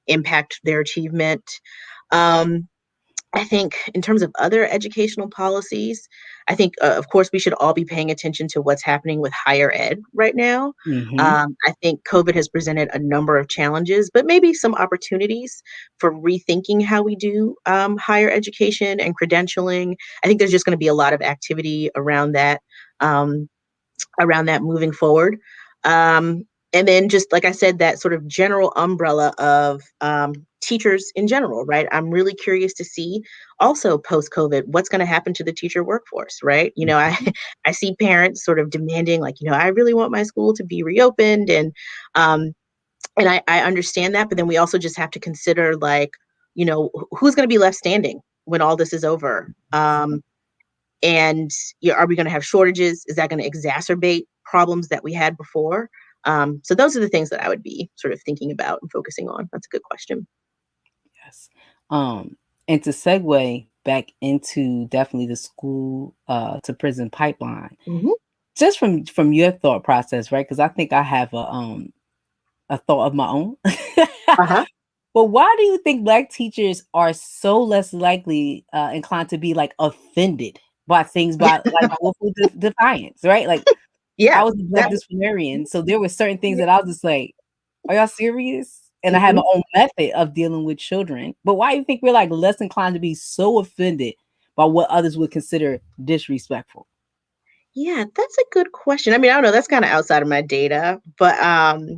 impact their achievement. I think in terms of other educational policies, I think, of course, we should all be paying attention to what's happening with higher ed right now. I think COVID has presented a number of challenges, but maybe some opportunities for rethinking how we do higher education and credentialing. I think there's just going to be a lot of activity um, around that moving forward. And then just like I said, that sort of general umbrella of teachers in general, right? I'm really curious to see also post-COVID, what's going to happen to the teacher workforce, right? I see parents sort of demanding like, I really want my school to be reopened. And I understand that, but then we also just have to consider like, who's going to be left standing when all this is over? And are we going to have shortages? Is that going to exacerbate problems that we had before? So those are the things that I would be sort of thinking about and focusing on. That's a good question. Yes. And to segue back into definitely the school to prison pipeline, just from your thought process, right? Because I think I have a thought of my own. Uh-huh. But why do you think Black teachers are so less likely inclined to be like offended by things by like willful defiance, right? Like I Yeah. was a Black That disciplinarian, so there were certain things that I was just like, "Are y'all serious?" And I had my mhm. own method of dealing with children. But why do you think we're like less inclined to be so offended by what others would consider disrespectful? Yeah, that's a good question. I mean, I don't know, that's kinda outside of my data, but,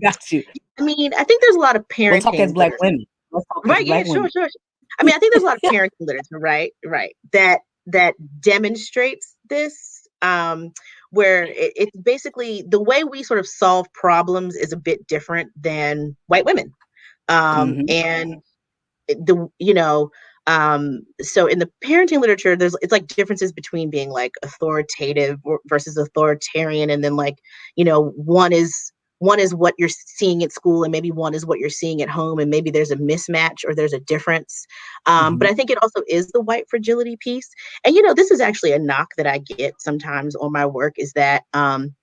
Got you. I mean, I think there's a lot of We'll talk as parenting Black literature. women. Let's talk as Right, yeah, Black sure, women. sure. I mean, I think there's a lot of parenting literature, right? Right. That demonstrates this, where it's basically the way we sort of solve problems is a bit different than white women. Mhm. And the you know so in the parenting literature it's like differences between being like authoritative versus authoritarian, and then like one is what you're seeing at school, and maybe one is what you're seeing at home, and maybe there's a mismatch or there's a difference. But Mhm. I think it also is the white fragility piece. And this is actually a knock that I get sometimes on my work, is that I'm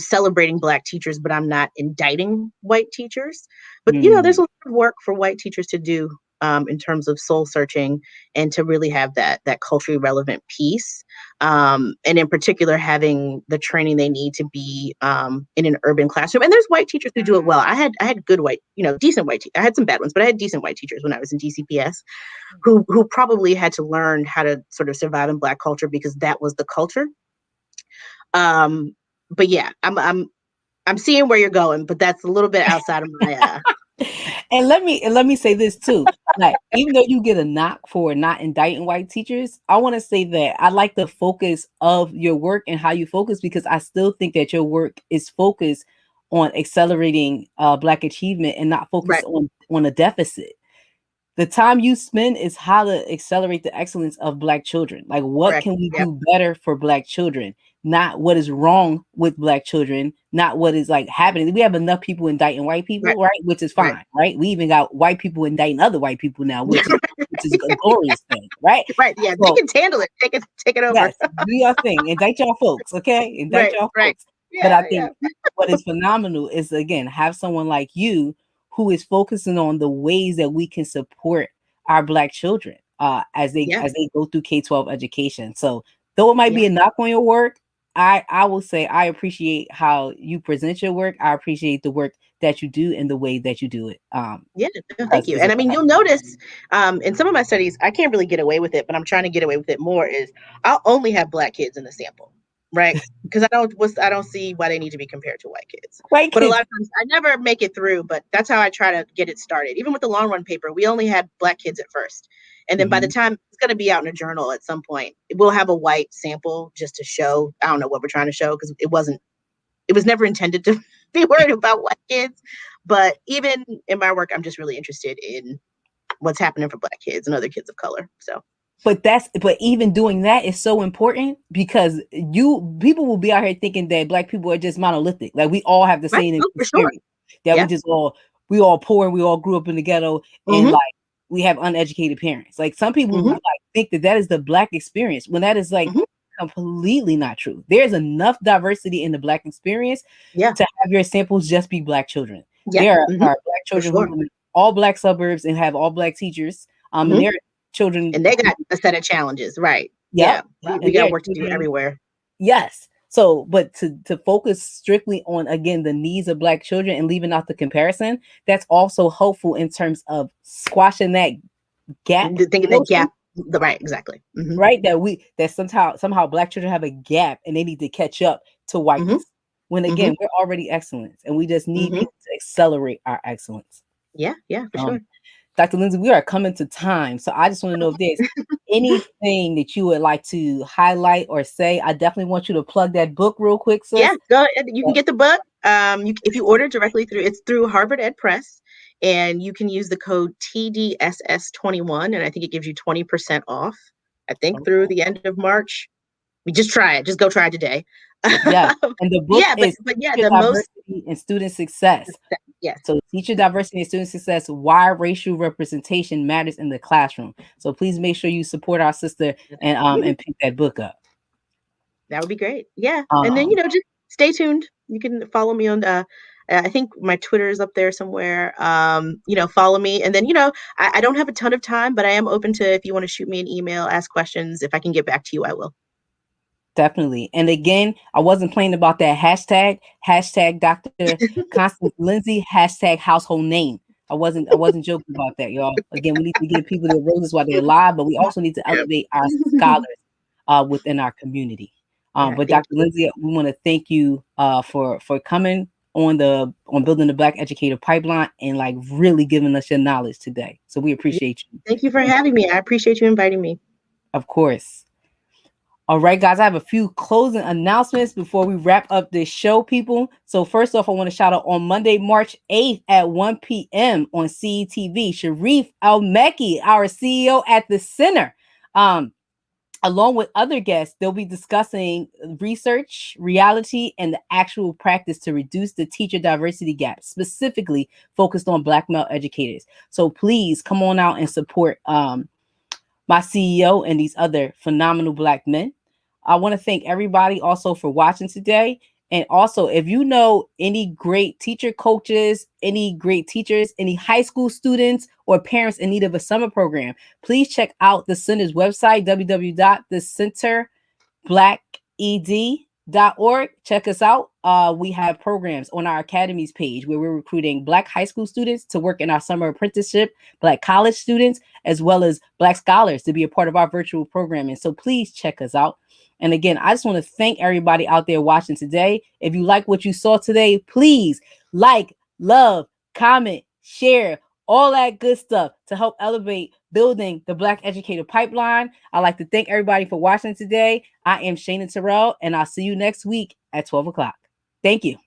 celebrating Black teachers, but I'm not indicting white teachers. But there's Mm. a lot of work for white teachers to do, in terms of soul searching, and to really have that culturally relevant piece, and in particular having the training they need to be, in an urban classroom. And there's white teachers who do it well. I had good white, decent white. I had some bad ones, but I had decent white teachers when I was in DCPS, who probably had to learn how to sort of survive in Black culture because that was the culture. Um, but yeah, I'm seeing where you're going, but that's a little bit outside of my And let me say this too. Like, even though you get a knock for not indicting white teachers, I want to say that I like the focus of your work and how you focus, because I still think that your work is focused on accelerating Black achievement and not focused right, on a deficit. The time you spend is how to accelerate the excellence of Black children. Like, what correct. can we Yep, do better for Black children? Not what is wrong with Black children, not what is like happening. We have enough people indicting white right, people, right? Which is right. fine, right? We even got white people indicting other white people now, which is a glorious thing, right? Right, yeah, they So can handle it. Take it over. yes, do your thing. Indict y'all folks, okay? Indict Right, y'all right. folks. But I Yeah, yeah. think what is phenomenal is, again, have someone like you who is focusing on the ways that we can support our Black children as they Yeah, as they go through K-12 education. So though it might be yeah, a knock on your work, I will say I appreciate how you present your work. I appreciate the work that you do and the way that you do it. yeah, no, thank Because you. it's a And I mean, you'll notice, in some of my studies, I can't really get away with it, but I'm trying to get away with it more, is I'll only have Black kids in the sample, right? Because I don't see why they need to be compared to white kids. white But a lot kids. of times I never make it through, but that's how I try to get it started. Even with the long run paper, we only had Black kids at first. And then by the Mhm. time it's going to be out in a journal at some point, we'll have a white sample just to show, I don't know what we're trying to show, because it was never intended to be worried about white kids. But even in my work, I'm just really interested in what's happening for Black kids and other kids of color. So, But even doing that is so important, because you people will be out here thinking that Black people are just monolithic. Like, we all have the right. same Oh, for sure. experience. That Yeah. we all poor, and we all grew up in the ghetto, and Mm-hmm. like we have uneducated parents. Like, some people Mm-hmm. like think that is the Black experience, when that is like Mm-hmm. completely not true. There's enough diversity in the Black experience Yeah. to have your samples just be Black children. Yeah. There Mm-hmm. are Black For children who sure. live in all Black suburbs and have all Black teachers. And Mm-hmm. there are children And they who, got a set of challenges. Right. yep, Yeah. We and got there are work to do children. everywhere. Yes. So, but to focus strictly on, again, the needs of Black children and leaving out the comparison, that's also helpful in terms of squashing that gap Thinking that notion, gap. Right. Exactly. Mm-hmm. right? That somehow Black children have a gap and they need to catch up to Mm-hmm. whiteness. When Mm-hmm. again, we're already excellence, and we just need Mm-hmm. people to accelerate our excellence. Yeah. Yeah. For Um, sure. Dr. Lindsay, we are coming to time. So I just want to know if there's anything that you would like to highlight or say. I definitely want you to plug that book real quick, Yeah, sis. go ahead. You can get the book. If you order directly it's through Harvard Ed Press, and you can use the code TDSS21, and I think it gives you 20% off. I think through the end of March. We just try it. Just go try it today. Yes. And the book Yeah, but is yeah, Teacher the most Diversity and Student Success. yes. So, Teacher Diversity and Student Success, Why Racial Representation Matters in the Classroom. So please make sure you support our sister and pick that book up. That would be great. Yeah. And then, Um, just stay tuned. You can follow me on I think my Twitter is up there somewhere. Follow me. And then, I don't have a ton of time, but I am open to, if you want to shoot me an email, ask questions. If I can get back to you, I will. Definitely. And again, I wasn't playing about that hashtag Dr. Constance Lindsay, hashtag household name. I wasn't joking about that, y'all. Again, we need to give people their roses while they're alive, but we also need to elevate our scholars within our community. But Dr. Lindsay, we want to thank you for coming on building the Black Educator Pipeline and like really giving us your knowledge today. So we appreciate you. Thank you for having me. I appreciate you inviting me. Of course. All right, guys, I have a few closing announcements before we wrap up this show, people. So first off, I want to shout out on Monday, March 8th at 1 p.m. on CETV, Sharif Al-Mekki, our CEO at the Center. Along with other guests, they'll be discussing research, reality, and the actual practice to reduce the teacher diversity gap, specifically focused on Black male educators. So please come on out and support my CEO and these other phenomenal Black men. I want to thank everybody also for watching today. And also, if you know any great teacher coaches, any great teachers, any high school students or parents in need of a summer program, please check out the Center's website, www.thecenterblacked.org. Check us out. We have programs on our academies page where we're recruiting Black high school students to work in our summer apprenticeship, Black college students, as well as Black scholars to be a part of our virtual programming. So please check us out. And again, I just want to thank everybody out there watching today. If you like what you saw today, please like, love, comment, share, all that good stuff to help elevate building the Black Educator Pipeline. I'd like to thank everybody for watching today. I am Shayna Terrell, and I'll see you next week at 12 o'clock. Thank you.